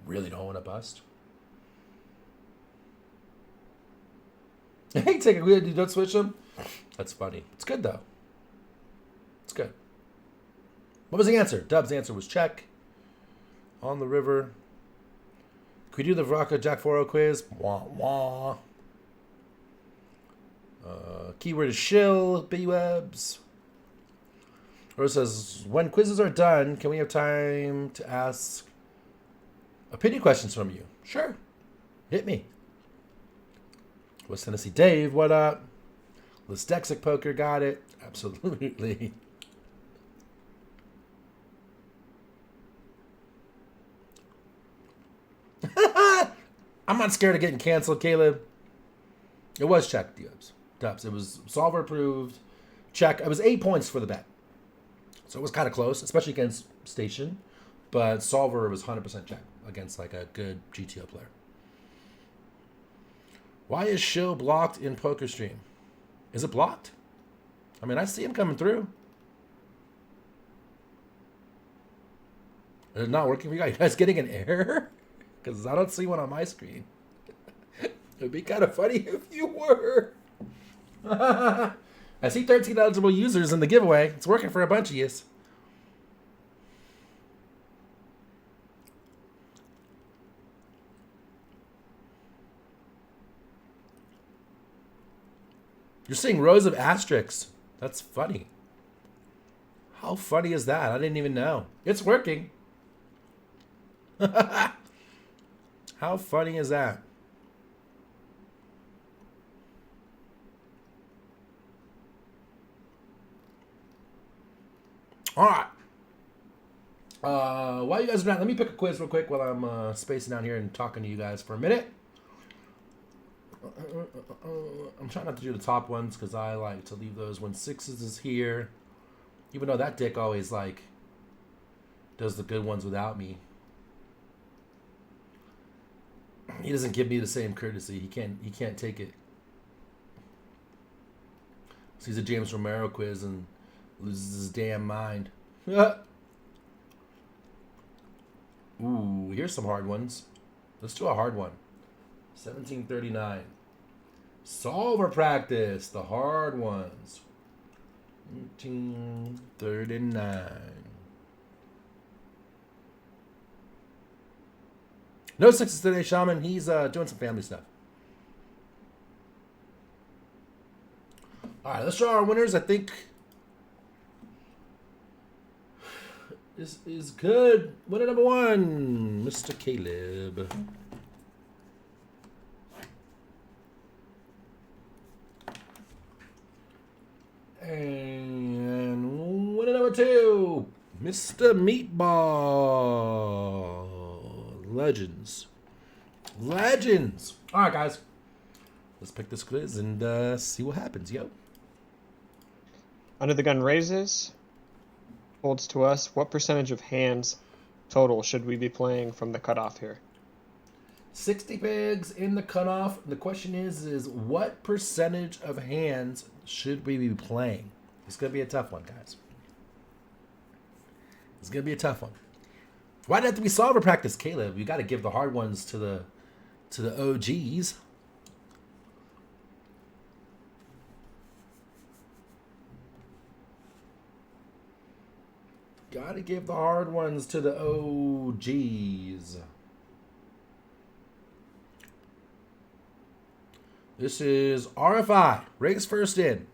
really don't want to bust. Hey, take a weird, you don't switch them? That's funny. It's good though. It's good. What was the answer? Dub's answer was check. On the river. Can we do the Vodka Jack 4-0 quiz? Wah, wah. Keyword is shill. B-webs. Or it says, when quizzes are done, can we have time to ask opinion questions from you? Sure. Hit me. West Tennessee Dave, what up? Listexic Poker, got it. Absolutely. I'm not scared of getting canceled, Caleb. It was check, Dubs. It was solver approved. Check. It was 8 points for the bet. So it was kind of close, especially against Station. But solver was 100% check. against like a good GTO player. Why is Shill blocked in Poker Stream? Is it blocked? I mean, I see him coming through. Is it not working for you guys? You guys getting an error? Because I don't see one on my screen. It'd be kind of funny if you were. I see 13 eligible users in the giveaway. It's working for a bunch of yous. You're seeing rows of asterisks. That's funny. How funny is that? I didn't even know. It's working. How funny is that? All right. While you guys are not, let me pick a quiz real quick while I'm spacing out here and talking to you guys for a minute. I'm trying not to do the top ones because I like to leave those when sixes is here. Even though that dick always like does the good ones without me. He doesn't give me the same courtesy. He can't take it. Sees a James Romero quiz and loses his damn mind. Ooh, here's some hard ones. Let's do a hard one. 1739. Solver practice. The hard ones. 1739. No sixes today, Shaman. He's doing some family stuff. All right, let's draw our winners. I think this is good. Winner number one, Mr. Caleb. And winner number two, Mr. Meatball. Legends. Legends. All right, guys. Let's pick this quiz and see what happens, yo. Under the gun raises. Holds to us. What percentage of hands total should we be playing from the cutoff here? 60 pigs in the cutoff. The question is what percentage of hands should we be playing? It's going to be a tough one, guys. It's going to be a tough one. Why'd it have to be solver practice, Caleb? You got to give the hard ones to the OGs. Got to give the hard ones to the OGs. This is RFI. Raise first in.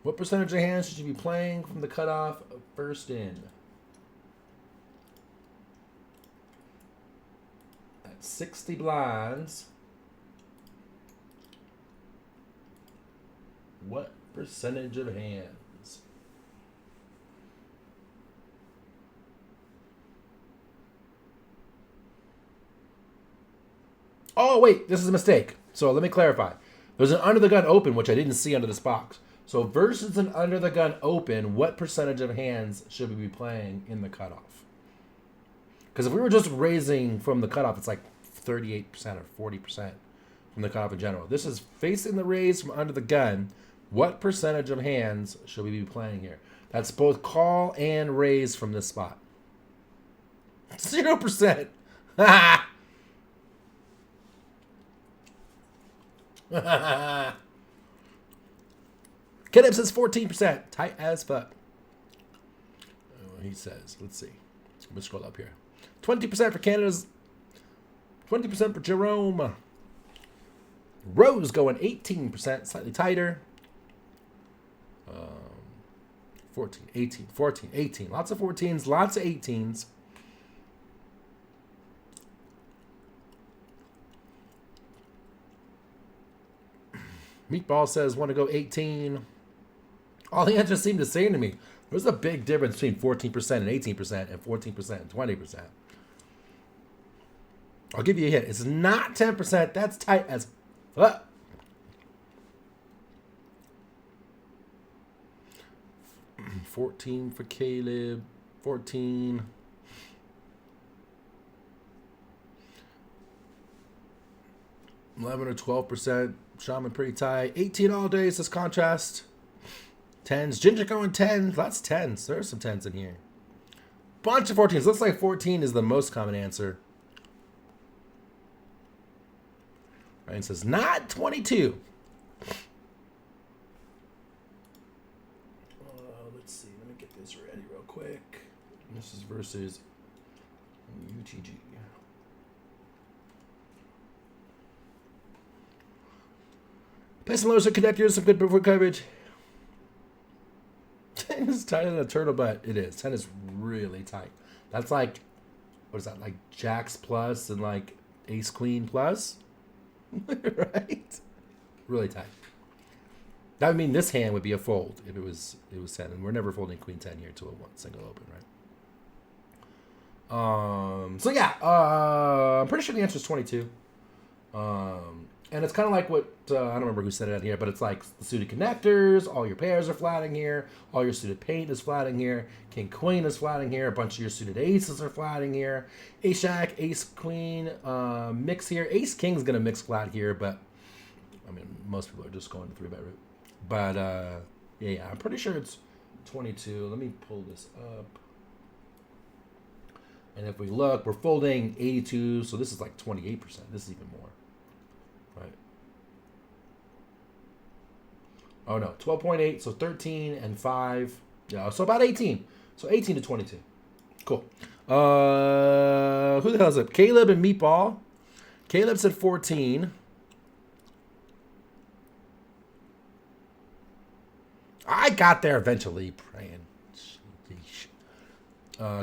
What percentage of hands should you be playing from the cutoff of first in? At 60 blinds. What percentage of hands? Oh, wait, this is a mistake. So let me clarify. There's an under the gun open, which I didn't see under this box. So versus an under the gun open, what percentage of hands should we be playing in the cutoff? Because if we were just raising from the cutoff, it's like 38% or 40% from the cutoff in general. This is facing the raise from under the gun. What percentage of hands should we be playing here? That's both call and raise from this spot. 0%. Kenneth says 14%. Tight as fuck. Oh, he says, let's see. Let me scroll up here. 20% for Canada's. 20% for Jerome. Rose going 18%. Slightly tighter. 14, 18, 14, 18. Lots of 14s, lots of 18s. Meatball says, want to go 18. All the answers seem the same to me. There's a big difference between 14% and 18% and 14% and 20%. I'll give you a hint. It's not 10%. That's tight as fuck. Uh. 14 for Caleb. 14. 11 or 12%. Shaman pretty tight. 18 all day says contrast. 10s. Ginger going 10. That's 10s. There's some 10s in here. Bunch of 14s. Looks like 14 is the most common answer. Ryan says not 22. Let's see. Let me get this ready real quick. This is versus UTG. Piston loads are connectors. Some good before coverage. 10 is tighter than a turtle butt. It is. 10 is really tight. That's like, what is that? Like Jacks plus and like Ace Queen plus? Right? Really tight. That would mean this hand would be a fold if it was 10. And we're never folding Queen 10 here to a one single open, right? So yeah, I'm pretty sure the answer is 22. And it's kind of like what, I don't remember who said it out here, but it's like the suited connectors, all your pairs are flatting here, all your suited paint is flatting here, king queen is flatting here, a bunch of your suited aces are flatting here, ace jack, ace queen, mix here, ace king is going to mix flat here, but I mean, most people are just going the 3-bet route. But yeah, I'm pretty sure it's 22. Let me pull this up. And if we look, we're folding 82, so this is like 28%. This is even more. Right. Oh no, 12.8, so 13 and 5. Yeah, so about 18. So 18 to 22. Cool. Who the hell's up? Caleb and Meatball. Caleb said 14. I got there eventually, praying.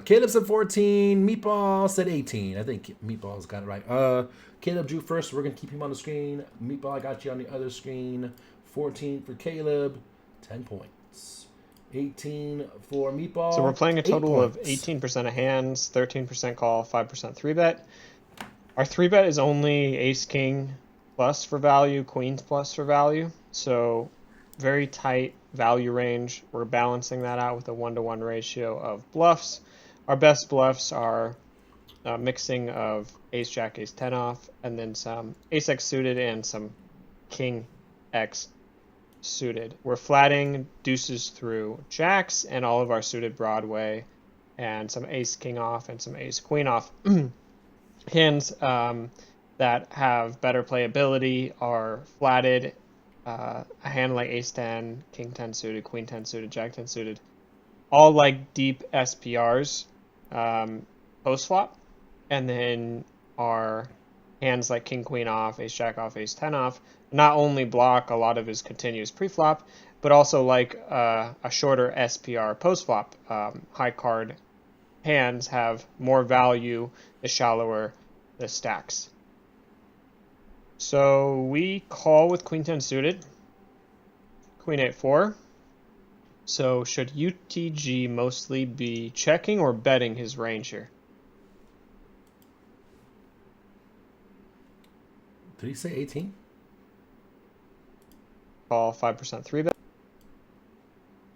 Caleb said 14. Meatball said 18. I think Meatball's got it right. Caleb drew first. So we're going to keep him on the screen. Meatball, I got you on the other screen. 14 for Caleb. 10 points. 18 for Meatball. So we're playing a total of points. 18% of hands, 13% call, 5% 3-bet. Our 3-bet is only ace-king plus for value, queens plus for value. So very tight value range. We're balancing that out with a 1-to-1 ratio of bluffs. Our best bluffs are a mixing of ace jack, ace 10 off, and then some ace x suited and some king x suited. We're flatting deuces through jacks and all of our suited Broadway and some ace king off and some ace queen off. Hands that have better playability are flatted. A hand like ace 10, king 10 suited, queen 10 suited, jack 10 suited, all like deep SPRs post flop. And then our hands like king queen off, ace jack off, ace 10 off not only block a lot of his continuous pre-flop, but also like a shorter SPR post flop. High card hands have more value the shallower the stacks. So we call with queen 10 suited, queen 8-4. So should UTG mostly be checking or betting his range here? Did he say 18? Call 5% 3-bet.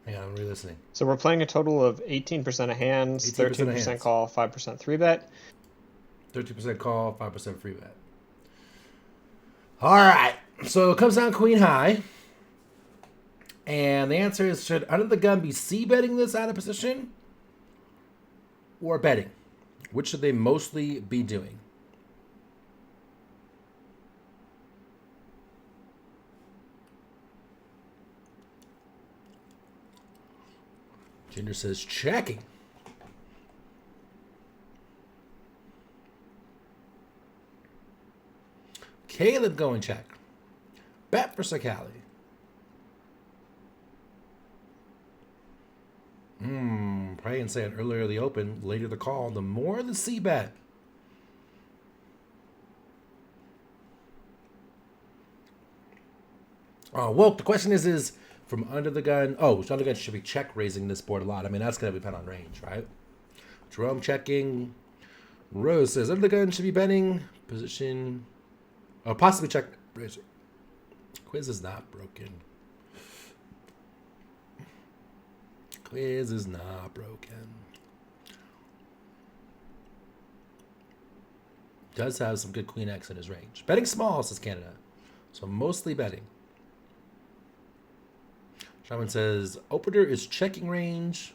Hang on, I'm re-listening. So we're playing a total of 18% of hands, 18% 13% of hands. call, 5% 3-bet. 30% call, 5% free bet. All right. So it comes down queen high. And the answer is, should under the gun be c-betting this out of position or betting? Which should they mostly be doing? Ginger says checking. Caleb going check. Bet for Sakali. Pray and say it earlier the open, later the call. The more the C bet. Woke, the question is from under the gun. Oh, under the gun should be check raising this board a lot. I mean, that's going to depend on range, right? Jerome checking. Rose says under the gun should be betting. Position. Oh, possibly check raising. Quiz is not broken. Quiz is not broken. does have some good Queen X in his range. Betting small, says Canada. So mostly betting. Shaman says, opener is checking range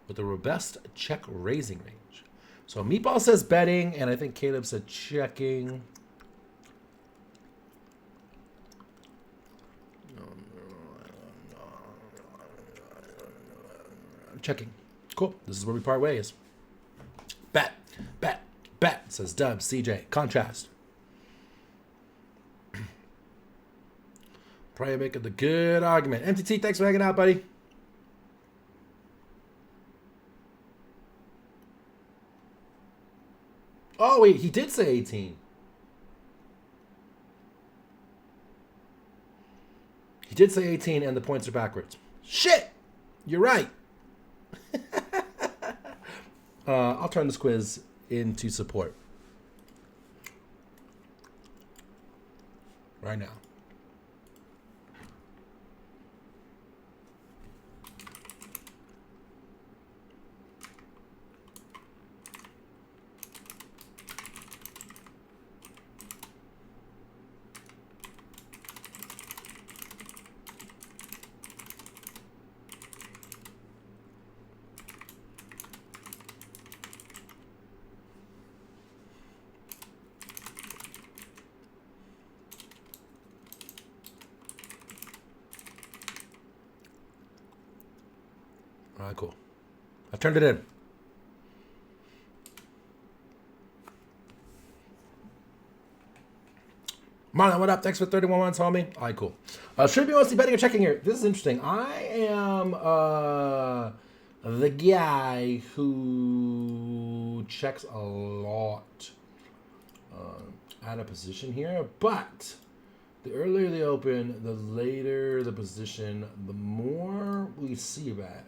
with a robust check raising range. So Meatball says betting, and I think Caleb said checking. Checking. Cool. This is where we part ways. Bet, bet, bet, says Dub, CJ. Contrast. Probably making the good argument. MTT, thanks for hanging out, buddy. Oh, wait, he did say 18. He did say 18, and the points are backwards. Shit! You're right. I'll turn this quiz into support. Right now. All right, cool. I turned it in. Marlon, what up? Thanks for 31 months, homie. All right, cool. Should be mostly betting or checking here. This is interesting. I am the guy who checks a lot out of position here, but the earlier they open, the later the position, the more we see that.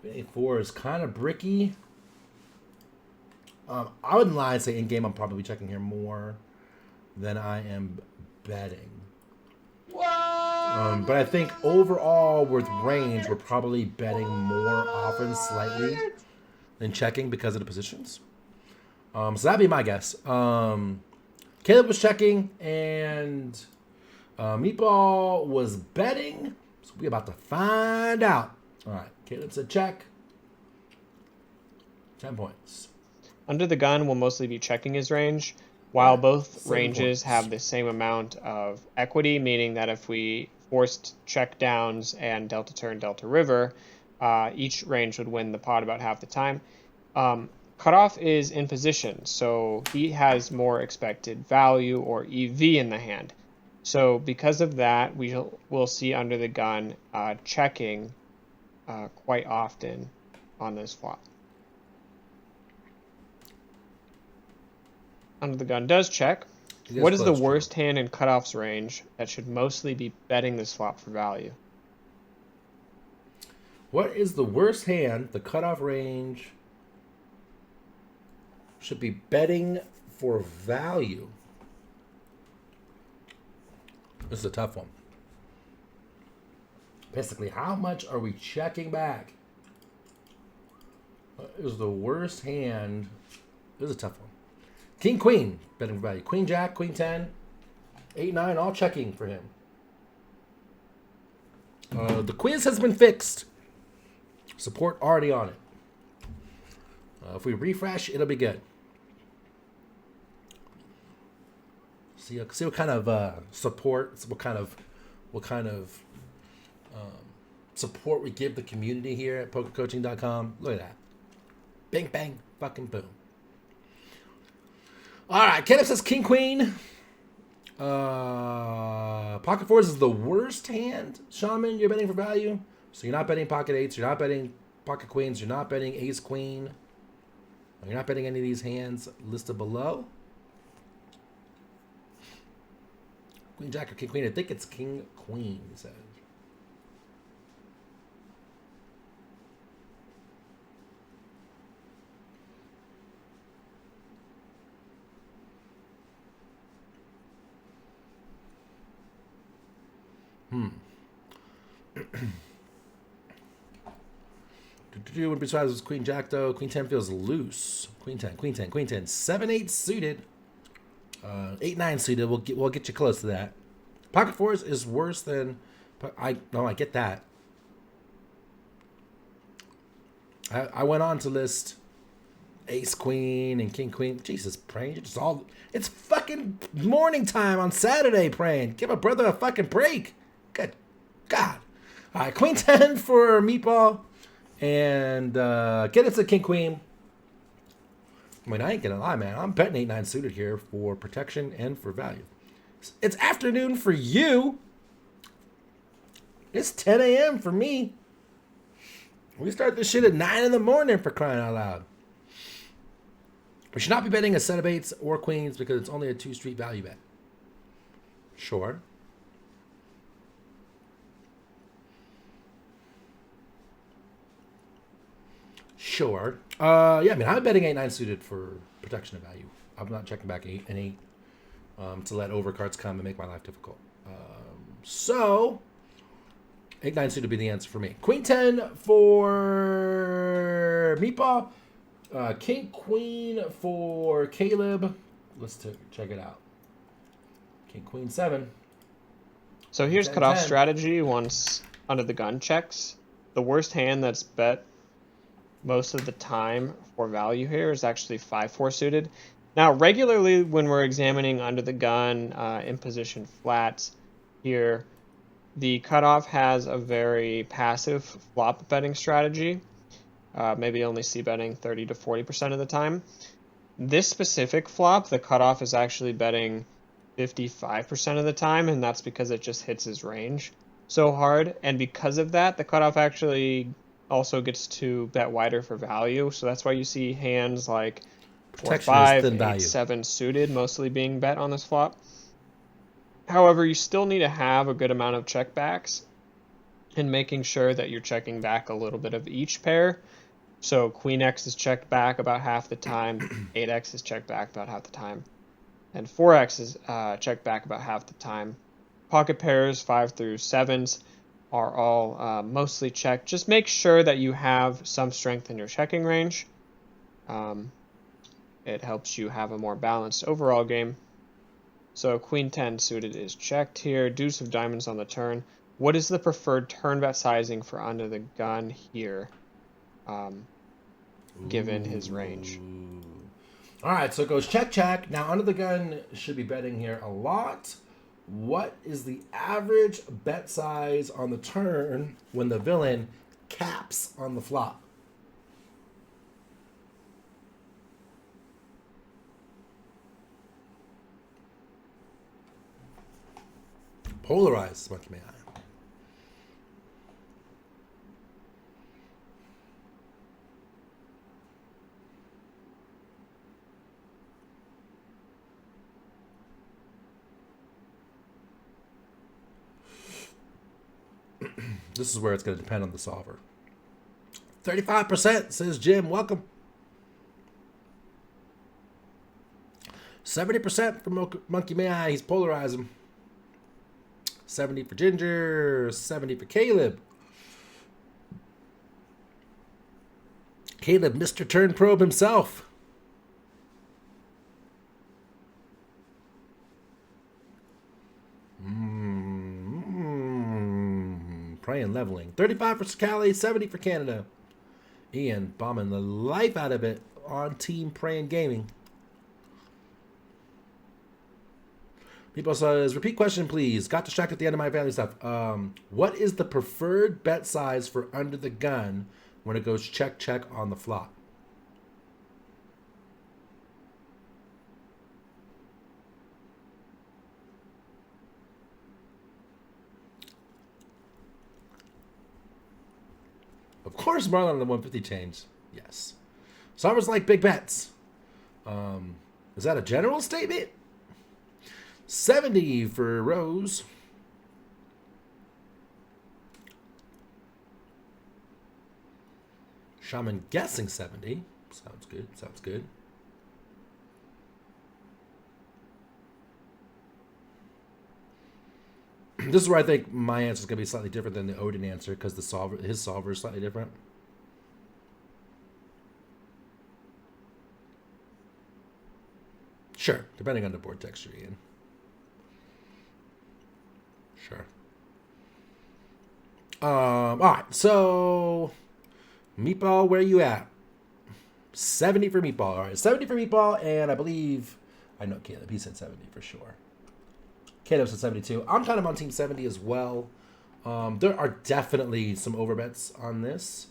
Queen A4 is kind of bricky. I wouldn't lie and say in game I'm probably checking here more than I am betting. But I think overall with range we're probably betting more often slightly than checking because of the positions. So that'd be my guess. Caleb was checking and Meatball was betting. So we're about to find out. All right, Caleb said check. 10 points. Under the gun will mostly be checking his range, while both 7 ranges points. have the same amount of equity, meaning that if we forced check downs and delta turn, delta river, each range would win the pot about half the time. Cutoff is in position, so he has more expected value or EV in the hand. So because of that, we'll see under the gun checking quite often on this flop. Under the gun does check. What is the worst hand in cutoff's range that should mostly be betting this flop for value? What is the worst hand the cutoff range should be betting for value? This is a tough one. Basically, how much are we checking back? What is the worst hand? This is a tough one. King, Queen, betting for value. Queen, Jack, Queen 10, 8, 9, all checking for him. The quiz has been fixed. Support already on it. If we refresh, it'll be good. See what kind of support, what kind of support we give the community here at pokercoaching.com. Look at that. Bang, bang, fucking boom. All right, Kenneth says King, Queen. Pocket fours is the worst hand. Shaman, you're betting for value. So you're not betting pocket eights. You're not betting pocket queens. You're not betting ace, queen. You're not betting any of these hands listed below. Queen, Jack, or King, Queen. I think it's King, Queen, he says. When besides was Queen Jack though, Queen 10 feels loose. Queen 10, Queen 10, Queen 10, 7-8 suited, 8-9 suited. We'll get you close to that. Pocket fours is worse than. I get that. I went on to list Ace Queen and King Queen. Jesus, Praying, you're just all. It's fucking morning time on Saturday, Praying. Give a brother a fucking break. Good God. All right, Queen 10 for Meatball. And get it to King Queen. I mean, I ain't gonna lie, man. I'm betting 8-9 suited here for protection and for value. It's afternoon for you. It's 10 a.m. for me. We start this shit at 9 in the morning, for crying out loud. We should not be betting a set of 8s or queens because it's only a 2-street value bet. Sure. Sure. Yeah, I mean, I'm betting 8-9 suited for protection of value. I'm not checking back 8 and 8 to let overcards come and make my life difficult. So, 8-9 suited would be the answer for me. Queen 10 for Meatball. King Queen for Caleb. Let's check it out. King Queen 7. So here's 10, cutoff 10. strategy once under the gun checks. The worst hand that's bet most of the time for value here is actually 5-4 suited. Now, regularly when we're examining under the gun in position flats here, the cutoff has a very passive flop betting strategy. Maybe only c-betting 30 to 40% of the time. This specific flop, the cutoff is actually betting 55% of the time, and that's because it just hits his range so hard. And because of that, the cutoff actually also gets to bet wider for value. So that's why you see hands like 4-5, 8-7 suited mostly being bet on this flop. However, you still need to have a good amount of checkbacks and making sure that you're checking back a little bit of each pair. So Queen X is checked back about half the time, 8X is checked back about half the time, and 4X is checked back about half the time. Pocket pairs 5 through 7s are all mostly checked. Just make sure that you have some strength in your checking range. It helps you have a more balanced overall game. So Queen 10 suited is checked here. Deuce of diamonds on the turn. What is the preferred turn bet sizing for under the gun here, given his range? All right, so it goes check, check. Now, under the gun should be betting here a lot. What is the average bet size on the turn when the villain caps on the flop? Polarized, Monkey Man. This is where it's going to depend on the solver. 35% says Jim. Welcome. 70% for Monkey Man. He's polarizing. 70 for Ginger. 70 for Caleb. Caleb, Mr. Turn Probe himself. Praying leveling. 35 for Scally, 70 for Canada. Ian bombing the life out of it on Team Praying Gaming. People says, repeat question, please. Got distracted at the end of my family stuff. What is the preferred bet size for under the gun when it goes check, check on the flop? Of course, Marlon on the 150 change. Yes. Solvers like big bets. Is that a general statement? 70 for Rose. Shaman guessing 70. Sounds good. Sounds good. This is where I think my answer is going to be slightly different than the Odin answer because his solver is slightly different. Sure, depending on the board texture, Ian. Sure. All right, so Meatball, where you at? 70 for Meatball. All right, 70 for Meatball, and I know Caleb. He said 70 for sure. Caleb said 72. I'm kind of on team 70 as well. There are definitely some overbets on this.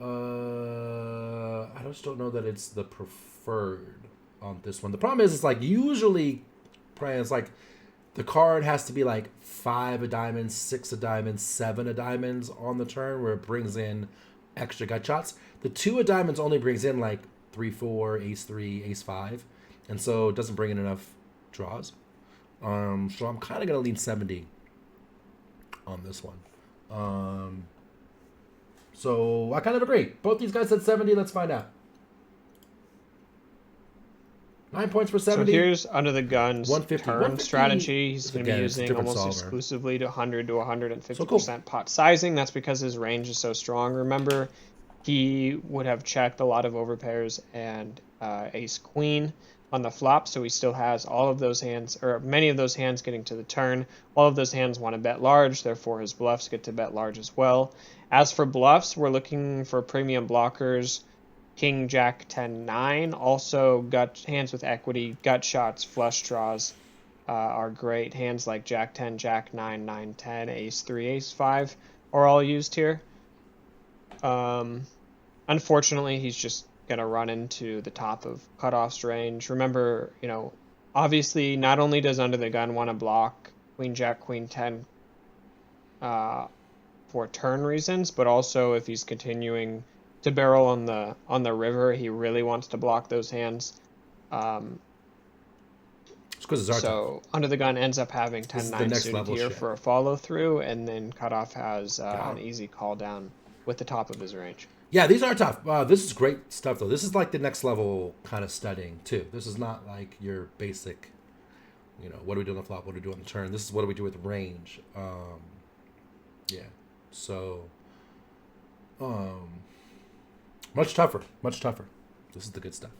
I just don't know that it's the preferred on this one. The problem is, it's like usually, Brian, it's like the card has to be like 5 of diamonds, 6 of diamonds, 7 of diamonds on the turn where it brings in extra gut shots. The 2 of diamonds only brings in like 3-4, ace-3, ace-5, and so it doesn't bring in enough draws. So I'm kind of going to lean 70 on this one. So I kind of agree. Both these guys said 70. Let's find out. 9 points for 70. So here's under the guns 150. turn 150 strategy. He's going to be again, it's a using different almost solver. exclusively to 100 to 150% So cool. pot sizing. That's because his range is so strong. Remember, he would have checked a lot of overpairs and ace queen on the flop, so he still has all of those hands, or many of those hands getting to the turn. All of those hands want to bet large, therefore his bluffs get to bet large as well. As for bluffs, we're looking for premium blockers. King, Jack, 10, 9. Also, hands with equity, gut shots, flush draws are great. Hands like Jack 10, Jack 9, 9, 10, Ace 3, Ace 5 are all used here. Unfortunately, he's just going to run into the top of cutoff's range. Remember, obviously, not only does under the gun want to block Queen, Jack, Queen 10 for turn reasons, but also if he's continuing to barrel on the river, he really wants to block those hands. It's because it's So under the gun ends up having 10-9 suited here shit. for a follow through, and then cutoff has an easy call down with the top of his range. Yeah, these are tough. This is great stuff, though. This is like the next level kind of studying, too. This is not like your basic, what do we do on the flop? What do we do on the turn? This is what do we do with range? Yeah. So, much tougher. Much tougher. This is the good stuff.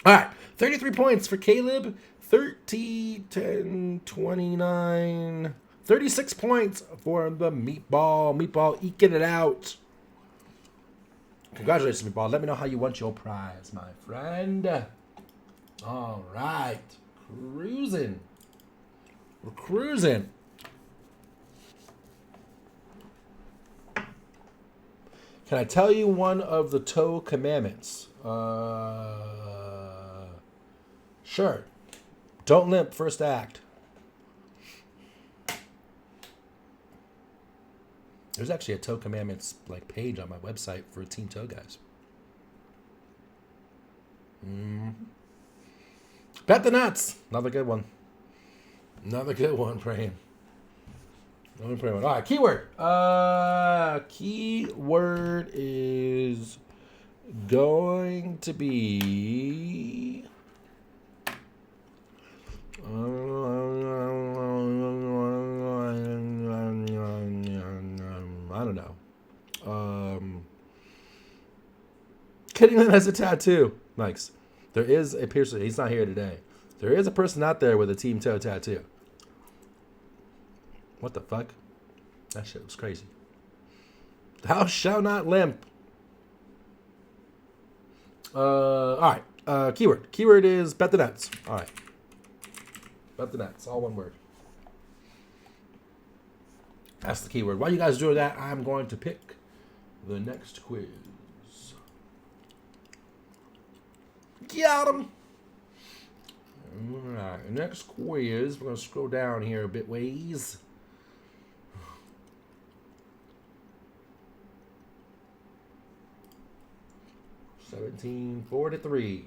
All right. 33 points for Caleb. 30, 10, 29. 36 points for the Meatball. Meatball eking it out. Congratulations, Meatball. Let me know how you want your prize, my friend. All right. Cruising. We're cruising. Can I tell you one of the toe commandments? Sure. Don't limp first act. There's actually a toe commandments page on my website for Team Toe guys. Bet the nuts. Another good one. Another good one, praying. All right, keyword. Keyword is going to be. I don't know. Kittyland has a tattoo. Nice. There is a person. He's not here today. There is a person out there with a Team Toe tattoo. What the fuck? That shit was crazy. Thou shalt not limp. All right. Keyword. Keyword is bet the nuts. All right. Bet the nuts. All one word. That's the keyword. While you guys do that, I'm going to pick the next quiz. Got him. All right. Next quiz. We're going to scroll down here a bit ways. 17-4-3.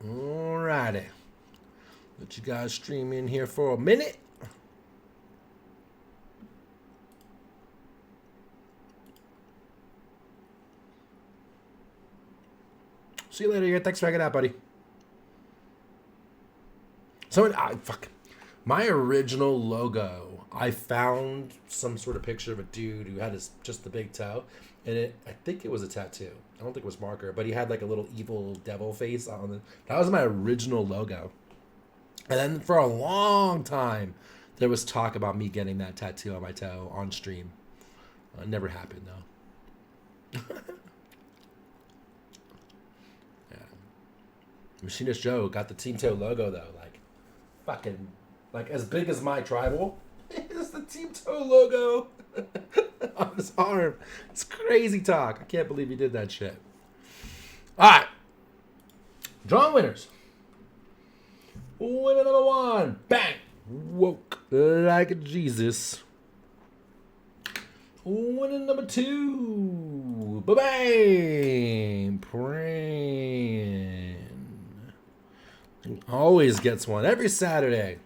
Alrighty. Let you guys stream in here for a minute. See you later here. Thanks for hanging out, buddy. So, fuck. My original logo I found some sort of picture of a dude who had just the big toe, and I think it was a tattoo. I don't think it was marker, but he had like a little evil devil face on it. That was my original logo. And then for a long time, there was talk about me getting that tattoo on my toe on stream. It never happened though. Yeah. Machinist Joe got the Team Toe logo though, like fucking like as big as my tribal. It's the Team Toe logo on his arm. It's crazy talk. I can't believe he did that shit. All right. Drawing winners. Winner number 1. Bang. Woke like Jesus. Winner number 2. Ba-bang. Pran. Always gets one. Every Saturday.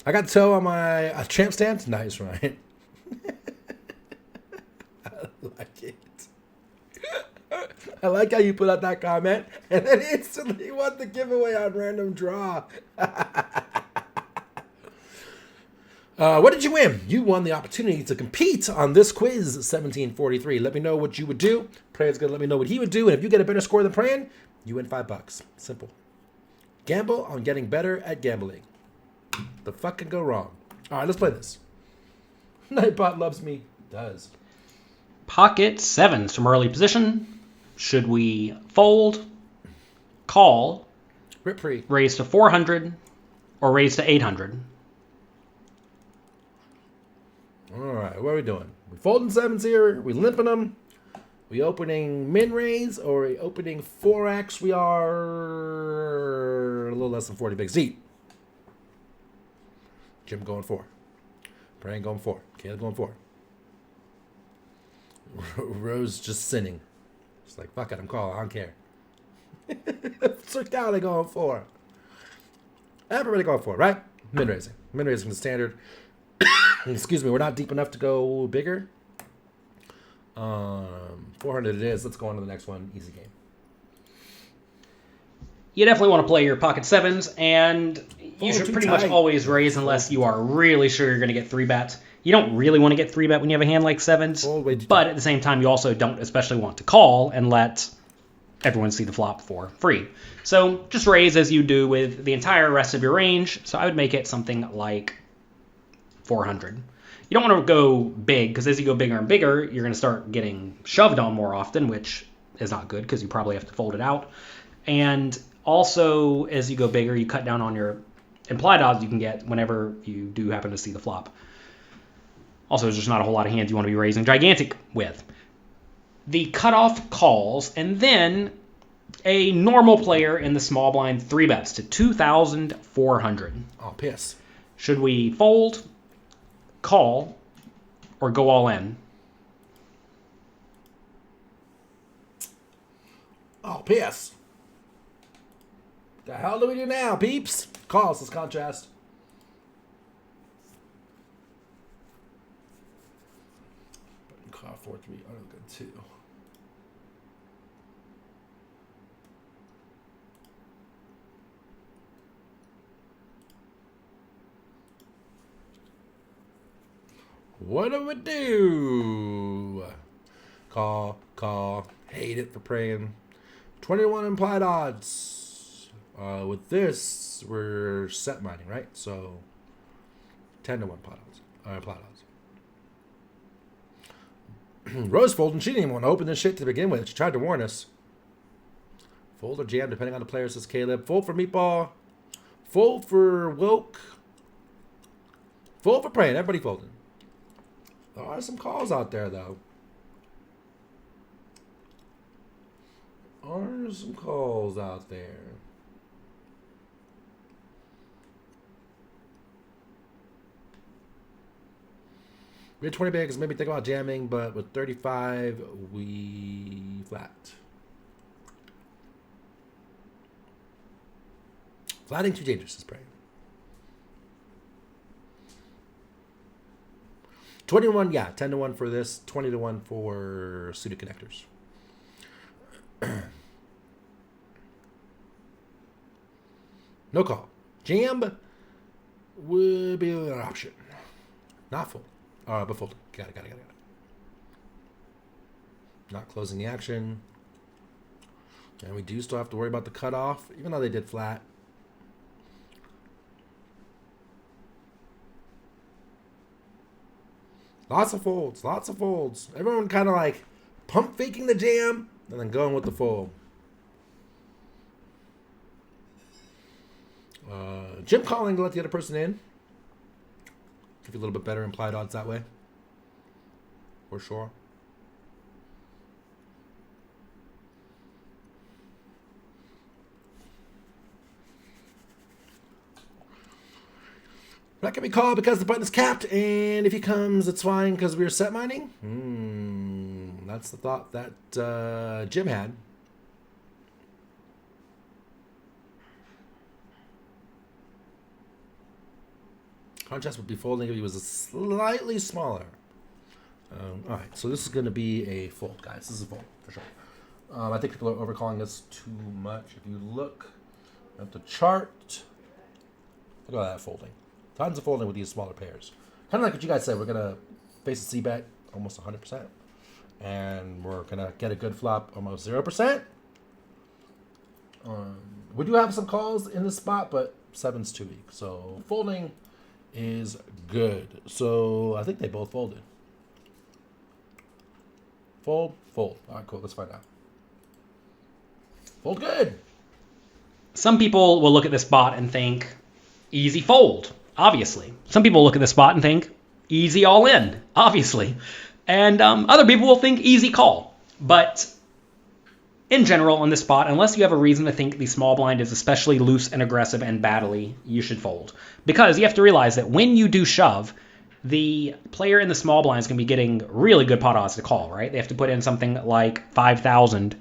I got toe on my champ stand. Nice, right? I like it. I like how you put out that comment and then instantly won the giveaway on random draw. What did you win? You won the opportunity to compete on this quiz 1743. Let me know what you would do. Pran's going to let me know what he would do. And if you get a better score than Pran, you win $5. Simple. Gamble on getting better at gambling. The fuck can go wrong? All right, let's play this. Nightbot loves me. Does. Pocket sevens from early position. Should we fold, call, Rip free. raise to 400, or raise to 800? All right, what are we doing? We folding sevens here. We limping them. We opening min raise or we opening 4x. We are a little less than 40 big Z. Jim going 4. Brian going 4. Caleb going 4. Rose just sinning. She's like, fuck it, I'm calling. I don't care. Sir Cowley going 4. Everybody going 4, right? Min raising. Min raising the standard. Excuse me, we're not deep enough to go bigger. 400 it is. Let's go on to the next one. Easy game. You definitely want to play your pocket sevens, and you should pretty much always raise unless you are really sure you're going to get 3-bet. You don't really want to get 3-bet when you have a hand like sevens, but at the same time, you also don't especially want to call and let everyone see the flop for free. So just raise as you do with the entire rest of your range. So I would make it something like 400. You don't want to go big, because as you go bigger and bigger, you're going to start getting shoved on more often, which is not good because you probably have to fold it out. And also, as you go bigger, you cut down on your implied odds you can get whenever you do happen to see the flop. Also, there's just not a whole lot of hands you want to be raising gigantic with. The cutoff calls, and then a normal player in the small blind 3-bets to 2,400. Oh, piss. Should we fold, call, or go all in? Oh, piss. The hell do we do now, peeps? Calls, let's contrast. Call 4-3, oh, good 2. What do we do? Call. Hate it for praying. 21 implied odds. With this, we're set mining, right? So 10 to 1 implied odds. Rose folding. She didn't even want to open this shit to begin with. She tried to warn us. Fold or jam, depending on the player, says Caleb. Fold for Meatball. Fold for Woke. Fold for praying. Everybody folding. There are some calls out there, though. Are some calls out there. We had 20 bigs, maybe think about jamming, but with 35, we flat. Flatting too dangerous is praying. 21, yeah, 10 to 1 for this, 20 to 1 for suited connectors. No call. Jam would be an option. Not full. But fold. Got it. Not closing the action. And we do still have to worry about the cutoff, even though they did flat. Lots of folds. Everyone kind of like pump faking the jam and then going with the fold. Jim calling to let the other person in. Give you a little bit better implied odds that way. For sure. That can be called because the button is capped, and if he comes, it's fine because we were set mining. That's the thought that Jim had. Contrast would be folding if he was a slightly smaller. All right, so this is going to be a fold, guys. This is a fold for sure. I think people are overcalling this too much. If you look at the chart, look at that folding. Tons of folding with these smaller pairs. Kind of like what you guys said. We're going to face a C-bet almost 100%. And we're going to get a good flop almost 0%. We do have some calls in this spot, but 7's too weak. So folding is good. So I think they both folded. Fold. All right, cool. Let's find out. Fold good. Some people will look at this spot and think, easy fold, obviously. Some people look at this spot and think, easy all in, obviously. And other people will think easy call. But in general, on this spot, unless you have a reason to think the small blind is especially loose and aggressive and battly, you should fold. Because you have to realize that when you do shove, the player in the small blind is going to be getting really good pot odds to call, right? They have to put in something like 5,000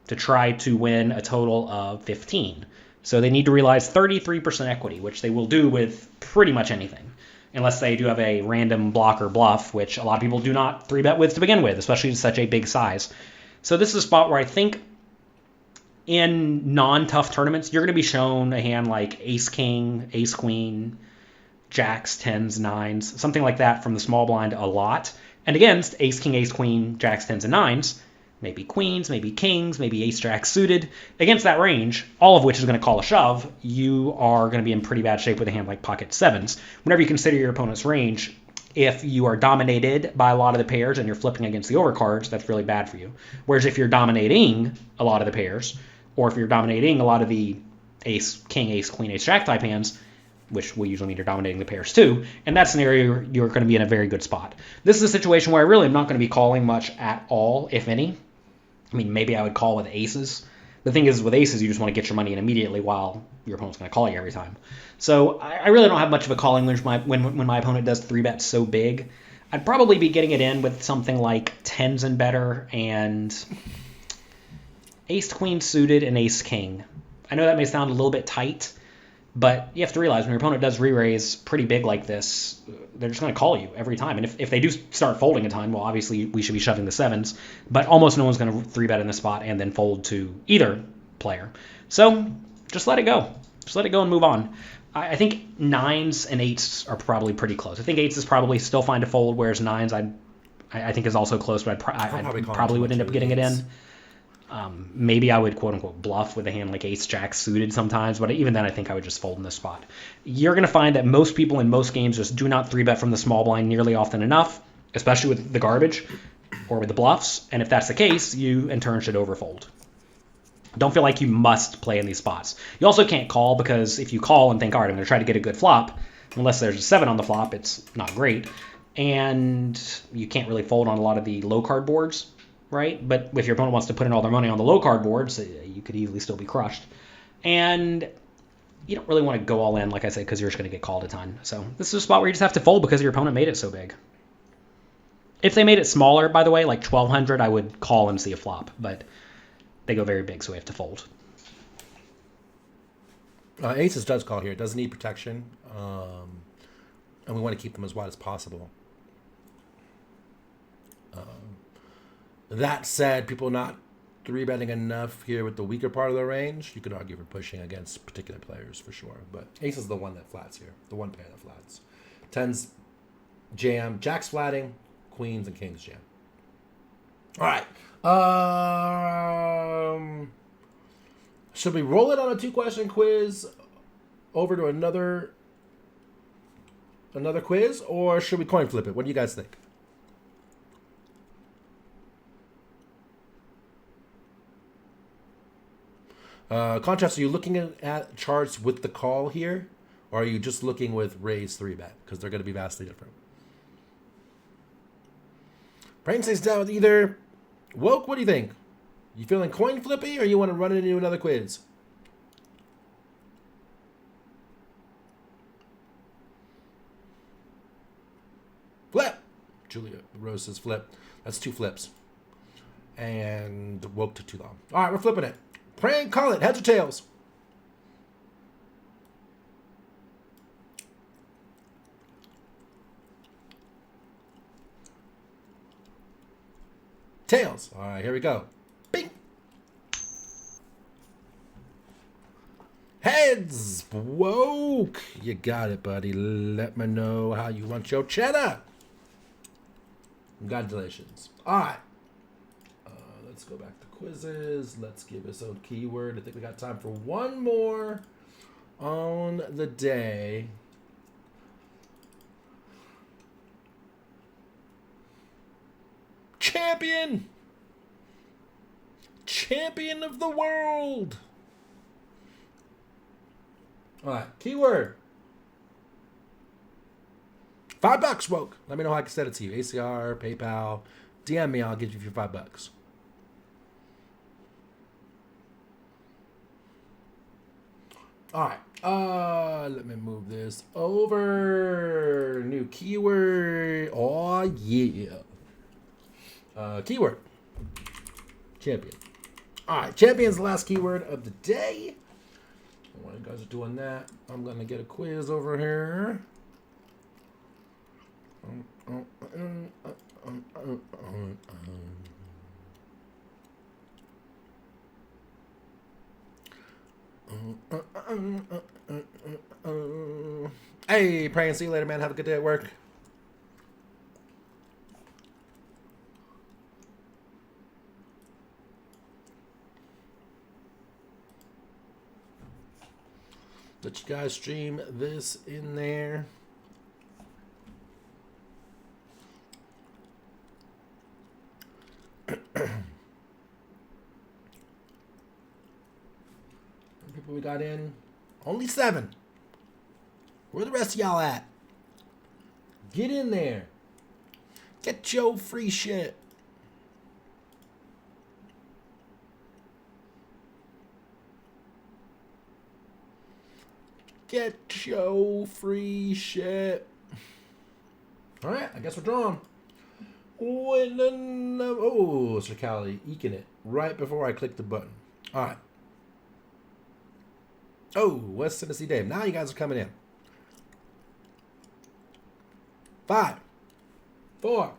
to try to win a total of 15. So they need to realize 33% equity, which they will do with pretty much anything. Unless they do have a random blocker bluff, which a lot of people do not 3-bet with to begin with, especially in such a big size. So this is a spot where I think in non-tough tournaments, you're going to be shown a hand like ace-king, ace-queen, jacks, 10s, 9s, something like that from the small blind a lot. And against ace-king, ace-queen, jacks, 10s, and 9s, maybe queens, maybe kings, maybe ace-jack suited. Against that range, all of which is going to call a shove, you are going to be in pretty bad shape with a hand like pocket 7s. Whenever you consider your opponent's range, if you are dominated by a lot of the pairs and you're flipping against the overcards, that's really bad for you. Whereas if you're dominating a lot of the pairs, or if you're dominating a lot of the ace, king, ace, queen, ace, jack type hands, which will usually mean you're dominating the pairs too, in that scenario, you're going to be in a very good spot. This is a situation where I really am not going to be calling much at all, if any. I mean, maybe I would call with aces. The thing is, with aces, you just want to get your money in immediately while your opponent's going to call you every time. So I really don't have much of a calling range when my opponent does 3-bet so big. I'd probably be getting it in with something like 10s and better and ace-queen suited and ace-king. I know that may sound a little bit tight, but you have to realize when your opponent does re-raise pretty big like this, they're just going to call you every time. And if they do start folding a ton, well, obviously we should be shoving the 7s. But almost no one's going to 3-bet in this spot and then fold to either player. So just let it go. Just let it go and move on. I think 9s and 8s are probably pretty close. I think 8s is probably still fine to fold, whereas 9s I think is also close, but I probably would end up getting it in. Maybe I would quote-unquote bluff with a hand like ace-jack suited sometimes, but even then I think I would just fold in this spot. You're going to find that most people in most games just do not 3-bet from the small blind nearly often enough, especially with the garbage or with the bluffs, and if that's the case, you in turn should overfold. Don't feel like you must play in these spots. You also can't call because if you call and think, all right, I'm going to try to get a good flop, unless there's a 7 on the flop, it's not great, and you can't really fold on a lot of the low card boards. Right? But if your opponent wants to put in all their money on the low card boards, you could easily still be crushed. And you don't really want to go all in, like I said, because you're just going to get called a ton. So this is a spot where you just have to fold because your opponent made it so big. If they made it smaller, by the way, like 1,200, I would call and see a flop. But they go very big, so we have to fold. Aces does call here. It does need protection. And we want to keep them as wide as possible. That said, people not 3-betting enough here with the weaker part of the range. You could argue for pushing against particular players for sure. But ace is the one that flats here. The one pair that flats. 10s jam. Jacks flatting. Queens and kings jam. All right. Should we roll it on a 2-question quiz over to another quiz, or should we coin flip it? What do you guys think? Contrast, are you looking at charts with the call here, or are you just looking with raise 3-bet? Because they're going to be vastly different. Brain stays down with either. Woke, what do you think? You feeling coin flippy, or you want to run it into another quiz? Flip! Julia Rose says flip. That's 2 flips. And woke took too long. All right, we're flipping it. Prank, call it. Heads or tails? Tails. All right, here we go. Bing. Heads. Woke. You got it, buddy. Let me know how you want your cheddar. Congratulations. All right. Let's go back to quizzes. Let's give us a keyword. I think we got time for one more on the day. Champion! Champion of the world! All right, keyword. $5, Woke. Let me know how I can send it to you. ACR, PayPal, DM me. I'll give you your $5. All right. Let me move this over. New keyword. Oh yeah. Keyword. Champion. All right. Champion's the last keyword of the day. While you guys are doing that, I'm gonna get a quiz over here. Hey, pray and see you later, man. Have a good day at work. Let you guys stream this in there. People we got in, only 7. Where the rest of y'all at? Get in there. Get your free shit. Get your free shit. All right, I guess we're drawn. Oh, Sir Cali, eking it right before I click the button. All right. Oh, West Tennessee Dave. Now you guys are coming in. 5, 4,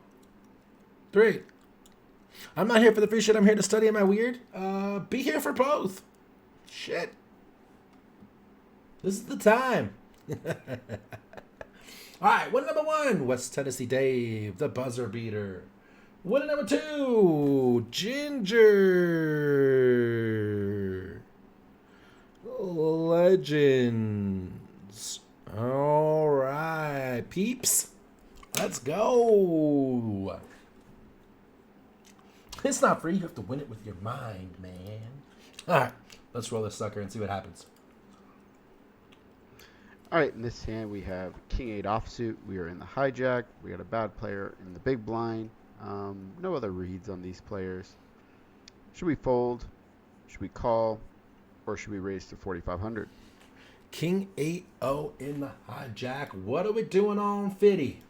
3. I'm not here for the free shit. I'm here to study. Am I weird? Be here for both. Shit. This is the time. All right, winner number 1, West Tennessee Dave, the buzzer beater. Winner number 2, Ginger. Legends. All right, peeps. Let's go. It's not free. You have to win it with your mind, man. All right, let's roll this sucker and see what happens. All right, in this hand we have King 8 offsuit. We are in the hijack. We got a bad player in the big blind. No other reads on these players. Should we fold? Should we call? Or should we raise to 4,500? King 8-0 in the hijack. What are we doing on Fitty?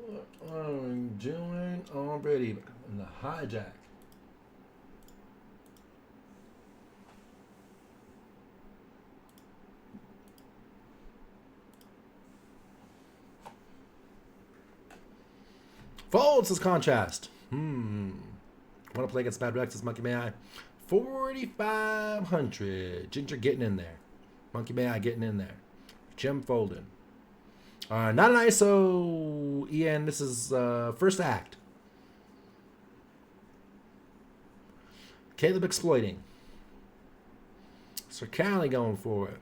What are we doing already in the hijack? Folds his contrast. Want to play against bad Rex as Monkey May I? 4,500. Ginger getting in there. Monkey May getting in there. Jim folding. Not an ISO, Ian. This is first act. Caleb exploiting. Sir Cali going for it.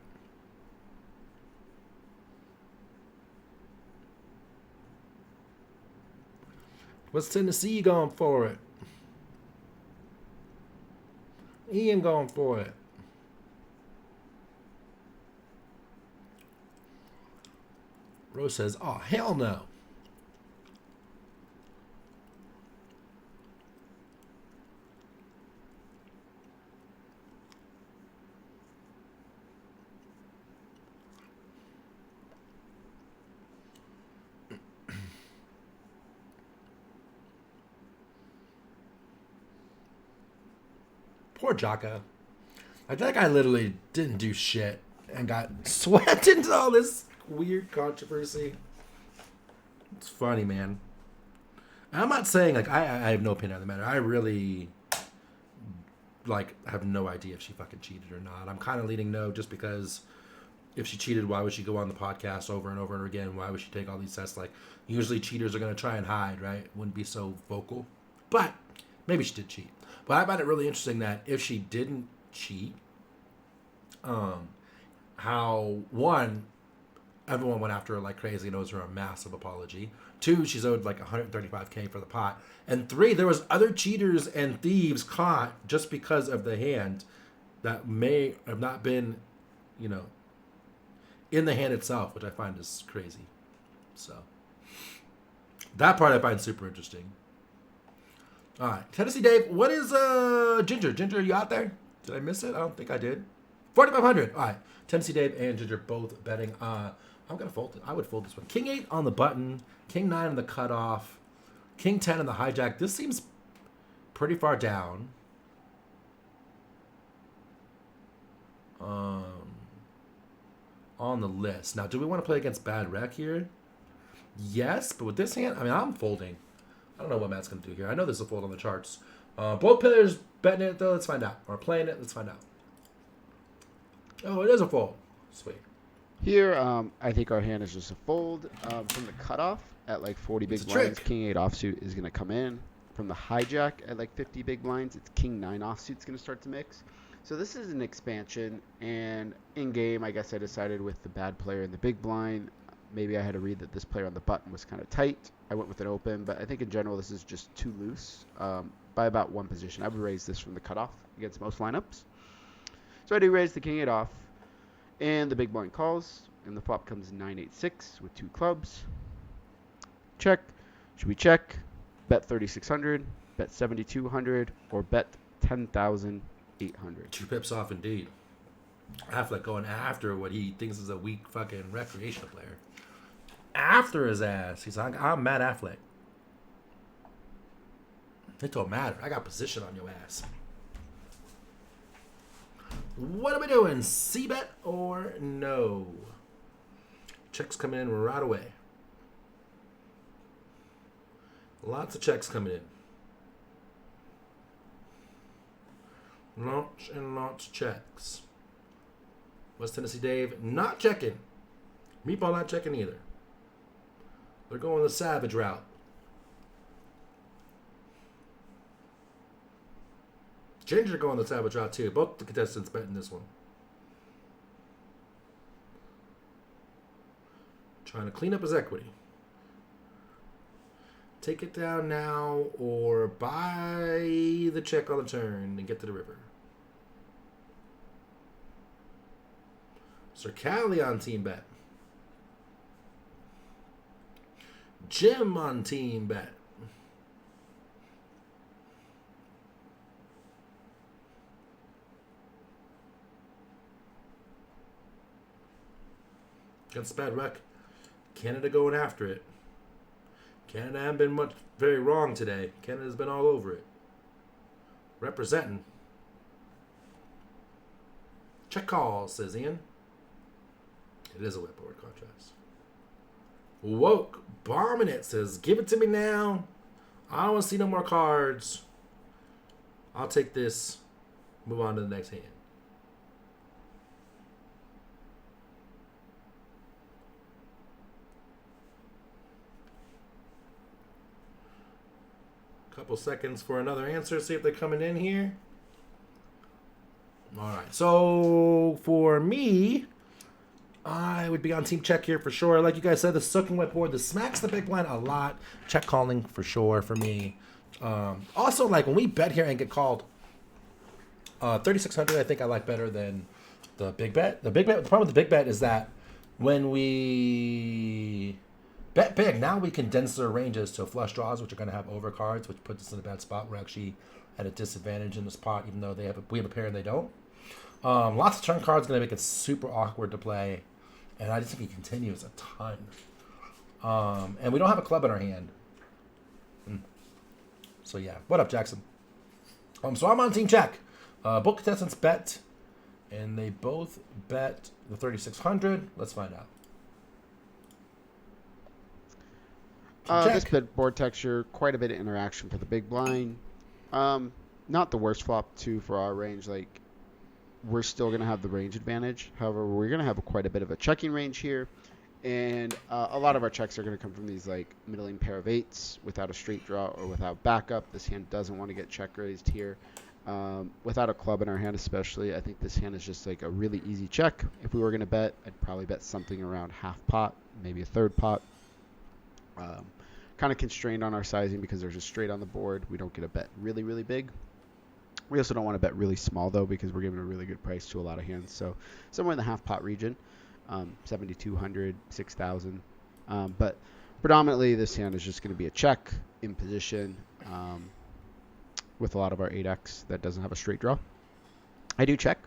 What's Tennessee going for it? Ian going for it. Rose says, oh, hell no. Poor Jaka. Like, that guy literally didn't do shit and got swept into all this weird controversy. It's funny, man. I'm not saying, like, I have no opinion on the matter. I really, like, have no idea if she fucking cheated or not. I'm kind of leaning no, just because if she cheated, why would she go on the podcast over and over and again? Why would she take all these tests? Like, usually cheaters are going to try and hide, right? Wouldn't be so vocal. But maybe she did cheat. But I find it really interesting that if she didn't cheat, how, one, everyone went after her like crazy and owes her a massive apology. 2, she's owed like $135K for the pot. And 3, there was other cheaters and thieves caught just because of the hand that may have not been, you know, in the hand itself, which I find is crazy. So that part I find super interesting. All right, Tennessee Dave, what is Ginger? Ginger, are you out there? Did I miss it? I don't think I did. 4,500. All right, Tennessee Dave and Ginger both betting. I'm gonna fold it. I would fold this one. King 8 on the button, King 9 on the cutoff, King 10 on the hijack. This seems pretty far down. On the list. Now, do we want to play against Bad Rec here? Yes, but with this hand, I mean, I'm folding. I don't know what Matt's going to do here. I know there's a fold on the charts. Both players betting it, though. Let's find out. Or playing it. Let's find out. Oh, it is a fold. Sweet. Here, I think our hand is just a fold. From the cutoff at like 40 big blinds, King 8 offsuit is going to come in. From the hijack at like 50 big blinds, it's King 9 offsuit's going to start to mix. So this is an expansion, and in game, I guess I decided with the bad player in the big blind, maybe I had to read that this player on the button was kind of tight. I went with an open, but I think in general this is just too loose by about one position. I would raise this from the cutoff against most lineups. So I do raise the King 8 off, and the big blind calls, and the flop comes 9-8-6 with 2 clubs. Check. Should we check? Bet 3,600, bet 7,200, or bet 10,800. 2 pips off indeed. Affleck going after what he thinks is a weak fucking recreational player. After his ass. He's like, I'm Matt Affleck. It don't matter. I got position on your ass. What are we doing? C-bet or no? Checks coming in right away. Lots of checks coming in. Lots and lots of checks. West Tennessee Dave not checking. Meatball not checking either. They're going the savage route. Ginger going the savage route too. Both the contestants betting this one. Trying to clean up his equity. Take it down now or buy the check on the turn and get to the river. Sir Cali on team bet. Jim on team bet. Against Bad Rec. Canada going after it. Canada hasn't been very wrong today. Canada's been all over it. Representing. Check call, says Ian. It is a whip board contrast. Woke. Bombing it says, give it to me now. I don't want to see no more cards. I'll take this Move on to the next hand. Couple seconds for another answer. See if they're coming in here. All right. So for me, I would be on team check here for sure. Like you guys said, the soaking wet board, this smacks the big blind a lot. Check calling for sure for me. Also, like when we bet here and get called, 3,600 I think I like better than the big bet. The problem with the big bet is that when we bet big, now we condense our ranges to flush draws, which are going to have overcards, which puts us in a bad spot. We're actually at a disadvantage in this pot, even though we have a pair and they don't. Lots of turn cards going to make it super awkward to play, and I just think he continues a ton. And we don't have a club in our hand. So yeah, what up, Jackson? So I'm on team check. Both contestants bet, and they both bet the 3,600. Let's find out. This bit board texture, quite a bit of interaction for the big blind. Not the worst flop too for our range. Like, we're still going to have the range advantage. However, we're going to have quite a bit of a checking range here. And a lot of our checks are going to come from these like middling pair of eights without a straight draw or without backup. This hand doesn't want to get check raised here. Without a club in our hand especially, I think this hand is just like a really easy check. If we were going to bet, I'd probably bet something around half pot, maybe a third pot. Kind of constrained on our sizing because there's a straight on the board. We don't get a bet really, really big. We also don't want to bet really small, though, because we're giving a really good price to a lot of hands. So somewhere in the half pot region, 7,200, 6,000. But predominantly, this hand is just going to be a check in position with a lot of our 8x that doesn't have a straight draw. I do check.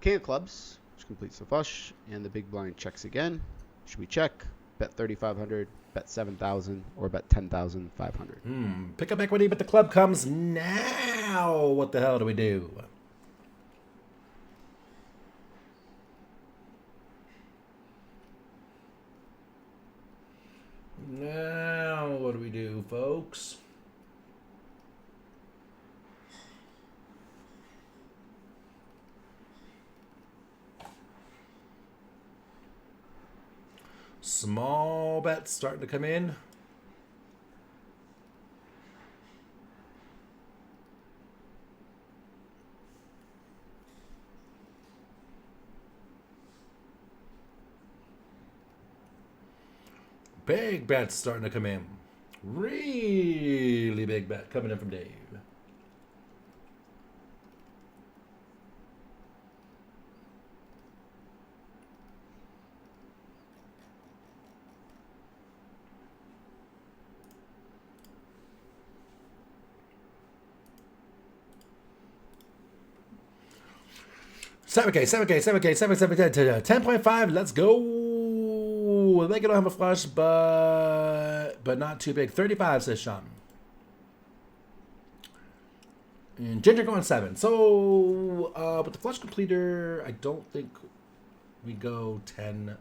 King of clubs, which completes the flush, and the big blind checks again. Should we check? Bet 3,500. Bet 7,000 or bet 10,500. Pick up equity, but the club comes now. What the hell do we do? Now, what do we do, folks? Small bets starting to come in. Big bets starting to come in. Really big bet coming in from Dave. Seven K, 10.5. Let's go. They don't have a flush, but not too big. 35 says Sean. And Ginger going 7. So with the flush completer, I don't think we go 10-5.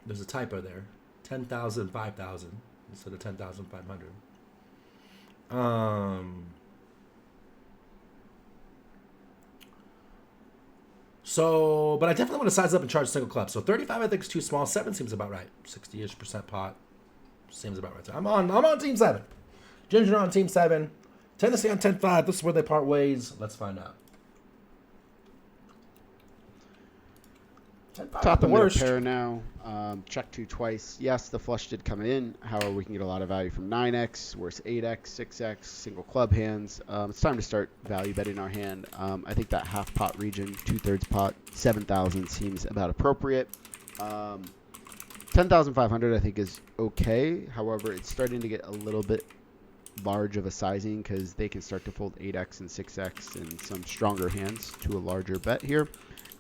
There's a typo there. 10,000, 5,000 instead of 10,500. So, but I definitely want to size up and charge a single club. So 35 I think is too small. 7 seems about right. 60-ish% pot seems about right. So I'm on team 7. Ginger on team 7. Tennessee on 10-5. This is where they part ways. Let's find out. Top of middle pair now. Check 2 twice. Yes, the flush did come in. However, we can get a lot of value from 9x, worse 8x, 6x, single club hands. It's time to start value betting our hand. I think that half pot region, 2/3 pot, 7,000 seems about appropriate. 10,500 I think is okay. However, it's starting to get a little bit large of a sizing because they can start to fold 8x and 6x and some stronger hands to a larger bet here.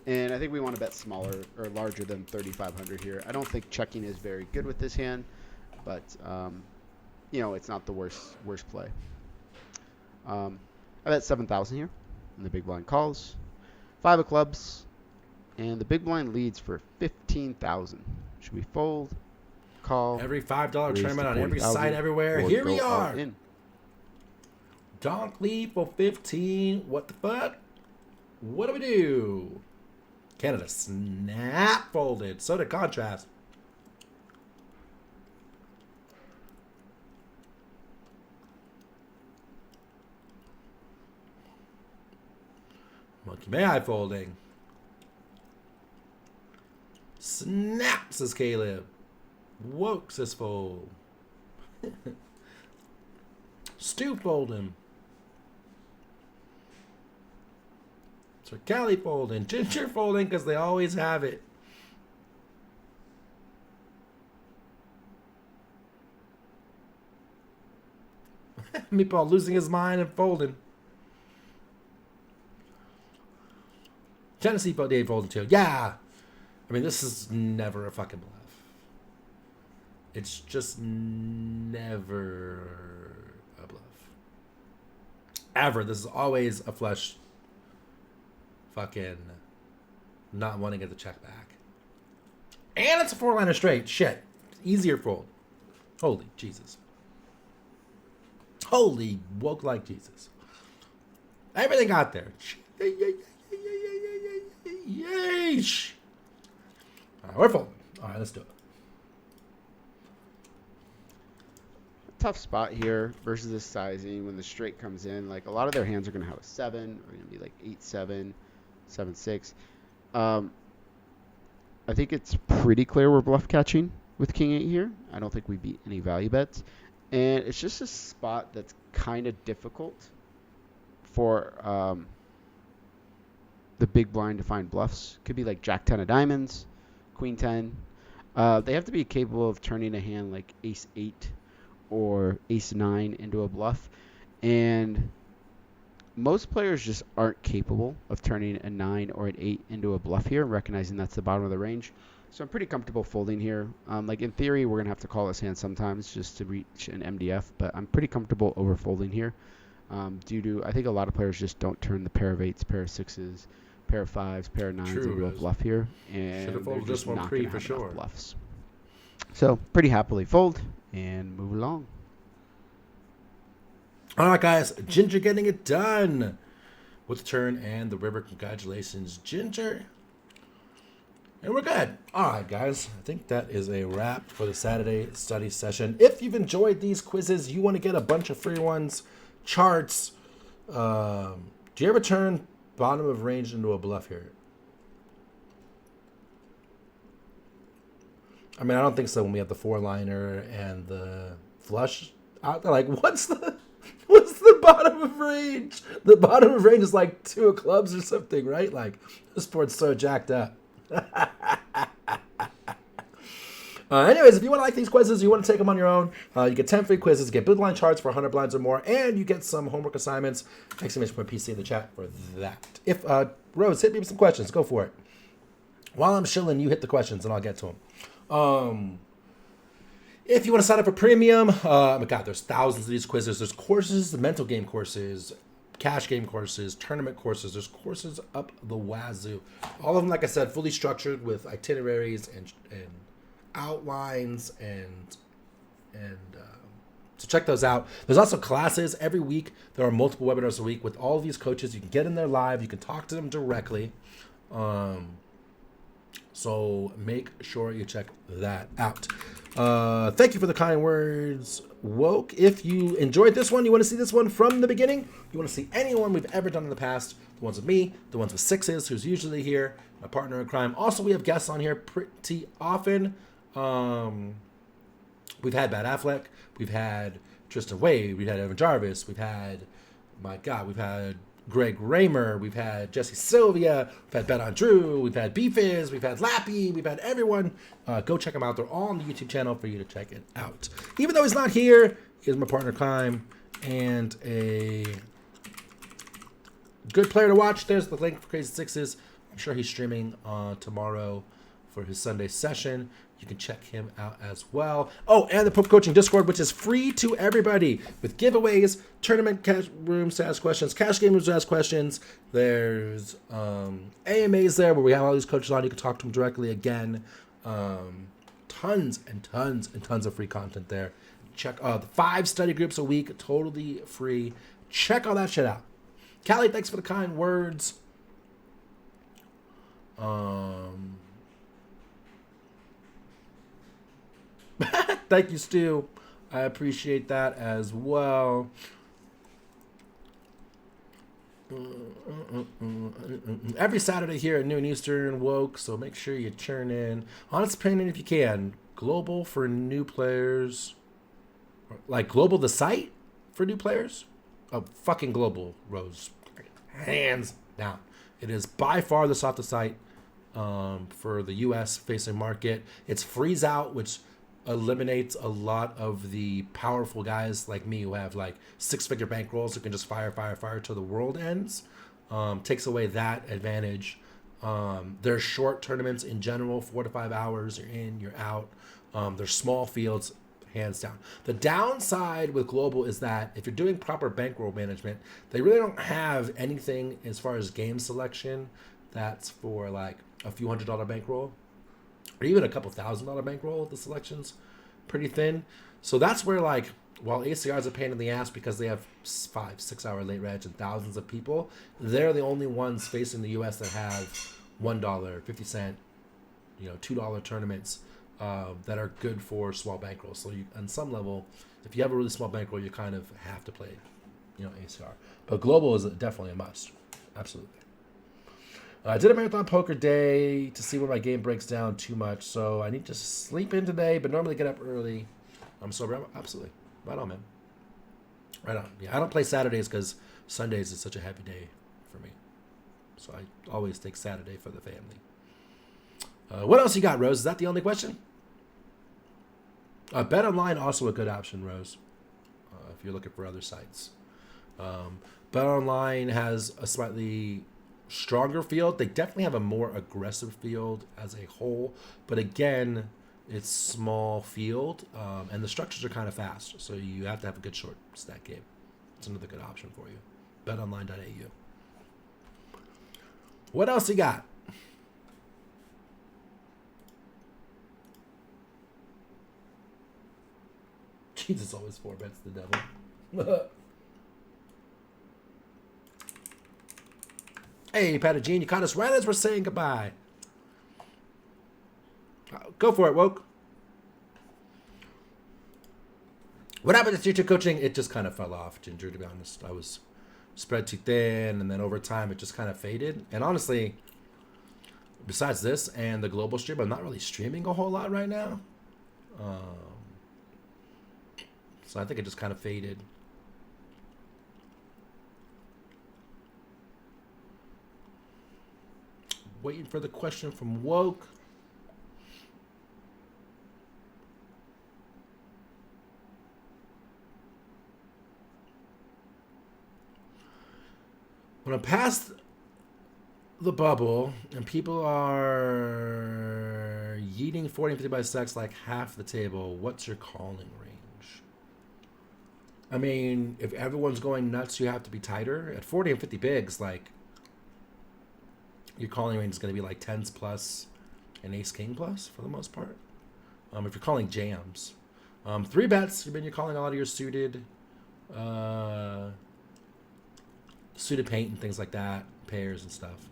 And I think we want to bet smaller or larger than 3,500 here. I don't think checking is very good with this hand, but it's not the worst play. I bet 7,000 here, and the big blind calls. 5 of clubs, and the big blind leads for 15,000. Should we fold, call? Every $5 tournament on every site everywhere. Here we are. Donk Lee for 15. What the fuck? What do we do? Canada snap folded. So did Contrast. Monkey May I folding. Snap, says Caleb. Woke, says fold. Stu folding. Sir Callie folding. Ginger folding because they always have it. Meatball losing his mind and folding. Tennessee Dave folding too. Yeah. I mean, this is never a fucking bluff. It's just never a bluff. Ever. This is always a flush. Fucking not wanting to get the check back. And it's a 4-liner straight. Shit. Easier fold. Holy Jesus. Holy woke like Jesus. Everything got there. Yeesh. All right, we're folding. All right, let's do it. Tough spot here versus this sizing when the straight comes in. Like, a lot of their hands are going to have a 7, or going to be like 8-7, 7-6. I think it's pretty clear we're bluff catching with King 8 here. I don't think we beat any value bets. And it's just a spot that's kind of difficult for the big blind to find bluffs. Could be like Jack 10 of diamonds, Queen 10. They have to be capable of turning a hand like Ace 8 or Ace 9 into a bluff. And most players just aren't capable of turning a 9 or an 8 into a bluff here, recognizing that's the bottom of the range. So I'm pretty comfortable folding here. Like, in theory, we're going to have to call this hand sometimes just to reach an MDF, but I'm pretty comfortable over folding here due to, I think a lot of players just don't turn the pair of 8s, pair of 6s, pair of 5s, pair of 9s into a bluff here. And Should have folded they're just this one not pre gonna for have enough sure. bluffs. So pretty happily fold and move along. All right, guys. Ginger getting it done with the turn and the river. Congratulations, Ginger. And we're good. All right, guys. I think that is a wrap for the Saturday study session. If you've enjoyed these quizzes, you want to get a bunch of free ones, charts. Do you ever turn bottom of range into a bluff here? I mean, I don't think so when we have the 4-liner and the flush out there. Like, what's the bottom of range? The bottom of range is like 2 of clubs or something, right? Like, this board's so jacked up. Anyways, if you want to like these quizzes, you want to take them on your own, you get 10 free quizzes, get big blind charts for 100 blinds or more, and you get some homework assignments. Exclamation point PC in the chat for that. If Rose, hit me with some questions. Go for it. While I'm chilling, you hit the questions and I'll get to them. If you want to sign up for premium, oh my God, there's thousands of these quizzes. There's courses, the mental game courses, cash game courses, tournament courses. There's courses up the wazoo. All of them, like I said, fully structured with itineraries and outlines and so check those out. There's also classes every week. There are multiple webinars a week with all of these coaches. You can get in there live. You can talk to them directly. So make sure you check that out. Thank you for the kind words, Woke. If you enjoyed this one, you want to see this one from the beginning, you want to see any one we've ever done in the past, the ones with me, the ones with Sixes, who's usually here, my partner in crime. Also, we have guests on here pretty often. We've had Bad Affleck, we've had Tristan Wade, we've had Evan Jarvis, we've had Greg Raymer, we've had Jesse Sylvia, we've had Bet on Drew, we've had B-Fizz, we've had Lappy, we've had everyone. Go check them out. They're all on the YouTube channel for you to check it out. Even though he's not here, he's my partner in crime and a good player to watch. There's the link for Crazy Sixes. I'm sure he's streaming tomorrow for his Sunday session. You can check him out as well. Oh, and the Poker Coaching Discord, which is free to everybody with giveaways, tournament cash rooms to ask questions, cash game rooms to ask questions. There's AMAs there where we have all these coaches on. You can talk to them directly again. Tons and tons and tons of free content there. Check the 5 study groups a week, totally free. check all that shit out. Callie, thanks for the kind words. Thank you, Stu. I appreciate that as well. Every Saturday here at noon Eastern, woke, so make sure you turn in. Honest opinion, if you can. Global for new players. Like Global the site for new players? Oh, fucking Global, Rose. Hands down. It is by far the softest site for the US facing market. It's freeze out, which eliminates a lot of the powerful guys like me who have like 6-figure bankrolls who can just fire till the world ends. Takes away that advantage. There's short tournaments in general, 4 to 5 hours. You're in, you're out. There's small fields, hands down. The downside with Global is that if you're doing proper bankroll management, they really don't have anything as far as game selection that's for like a few $100 bankroll. Or even a couple $1,000 bankroll. The selection's pretty thin. So that's where, like, while ACR is a pain in the ass because they have 5-6 hour late reg and thousands of people, they're the only ones facing the US that have $1, 50 cent, $2 tournaments that are good for small bankrolls. So you, on some level, if you have a really small bankroll, you kind of have to play, ACR. But Global is definitely a must. Absolutely. I did a marathon poker day to see where my game breaks down too much, so I need to sleep in today, but normally get up early. I'm sober. Absolutely. Right on, man. Right on. Yeah, I don't play Saturdays because Sundays is such a heavy day for me. So I always take Saturday for the family. What else you got, Rose? Is that the only question? Bet Online, also a good option, Rose, if you're looking for other sites. Bet Online has a slightly stronger field. They definitely have a more aggressive field as a whole, but again, it's small field, and the structures are kind of fast, so you have to have a good short stack game. It's another good option for you. BetOnline.au. What else you got? Jesus, always 4 bets the devil. Hey, Patty Jean, you caught us right as we're saying goodbye. Go for it, Woke. What happened to YouTube coaching? It just kind of fell off, Ginger, to be honest. I was spread too thin, and then over time it just kind of faded. And honestly, besides this and the global stream, I'm not really streaming a whole lot right now. So I think it just kind of faded. Waiting for the question from Woke. When I'm past the bubble and people are yeeting 40 and 50 by stacks like half the table, what's your calling range? I mean, if everyone's going nuts, you have to be tighter. At 40 and 50 bigs, like, your calling range is going to be like 10s plus and ace king plus for the most part. If you're calling jams, 3 bets, you're calling a lot of your suited paint and things like that, pairs and stuff,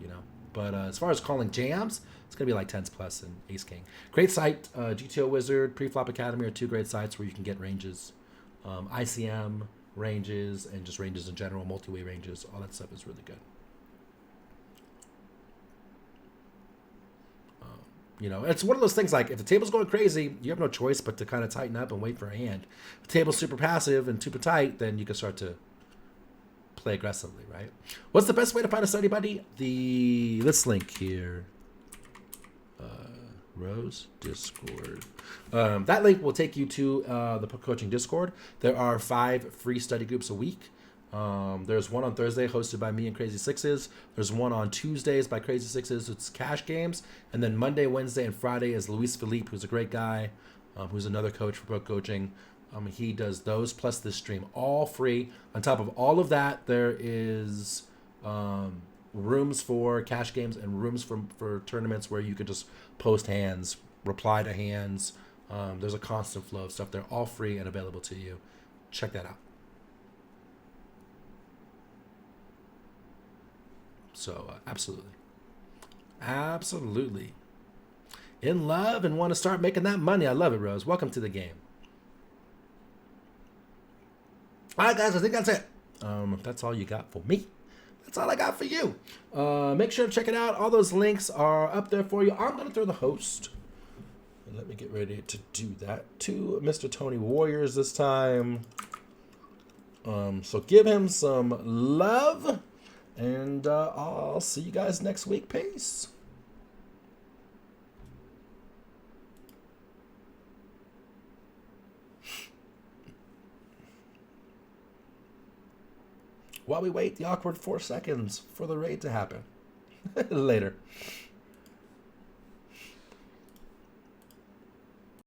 But as far as calling jams, it's going to be like 10s plus and ace king. Great site, GTO Wizard, Preflop Academy are 2 great sites where you can get ranges, ICM ranges, and just ranges in general, multi-way ranges. All that stuff is really good. It's one of those things like if the table's going crazy, you have no choice but to kind of tighten up and wait for a hand. If the table's super passive and super tight, then you can start to play aggressively, right? What's the best way to find a study buddy? This link here. Rose Discord. That link will take you to the coaching Discord. There are 5 free study groups a week. There's one on Thursday hosted by me and Crazy Sixes. There's one on Tuesdays by Crazy Sixes. It's cash games. And then Monday, Wednesday, and Friday is Luis Felipe, who's a great guy, who's another coach for pro coaching. He does those plus this stream, all free. On top of all of that, there is rooms for cash games and rooms for tournaments where you could just post hands, reply to hands. There's a constant flow of stuff. They're all free and available to you. Check that out. So absolutely. Absolutely. In love and want to start making that money. I love it, Rose. Welcome to the game. All right, guys, I think that's it. That's all you got for me. That's all I got for you. Make sure to check it out. All those links are up there for you. I'm going to throw the host. And let me get ready to do that to Mr. Tony Warriors this time. So give him some love. And I'll see you guys next week. Peace. While we wait the awkward 4 seconds for the raid to happen. Later.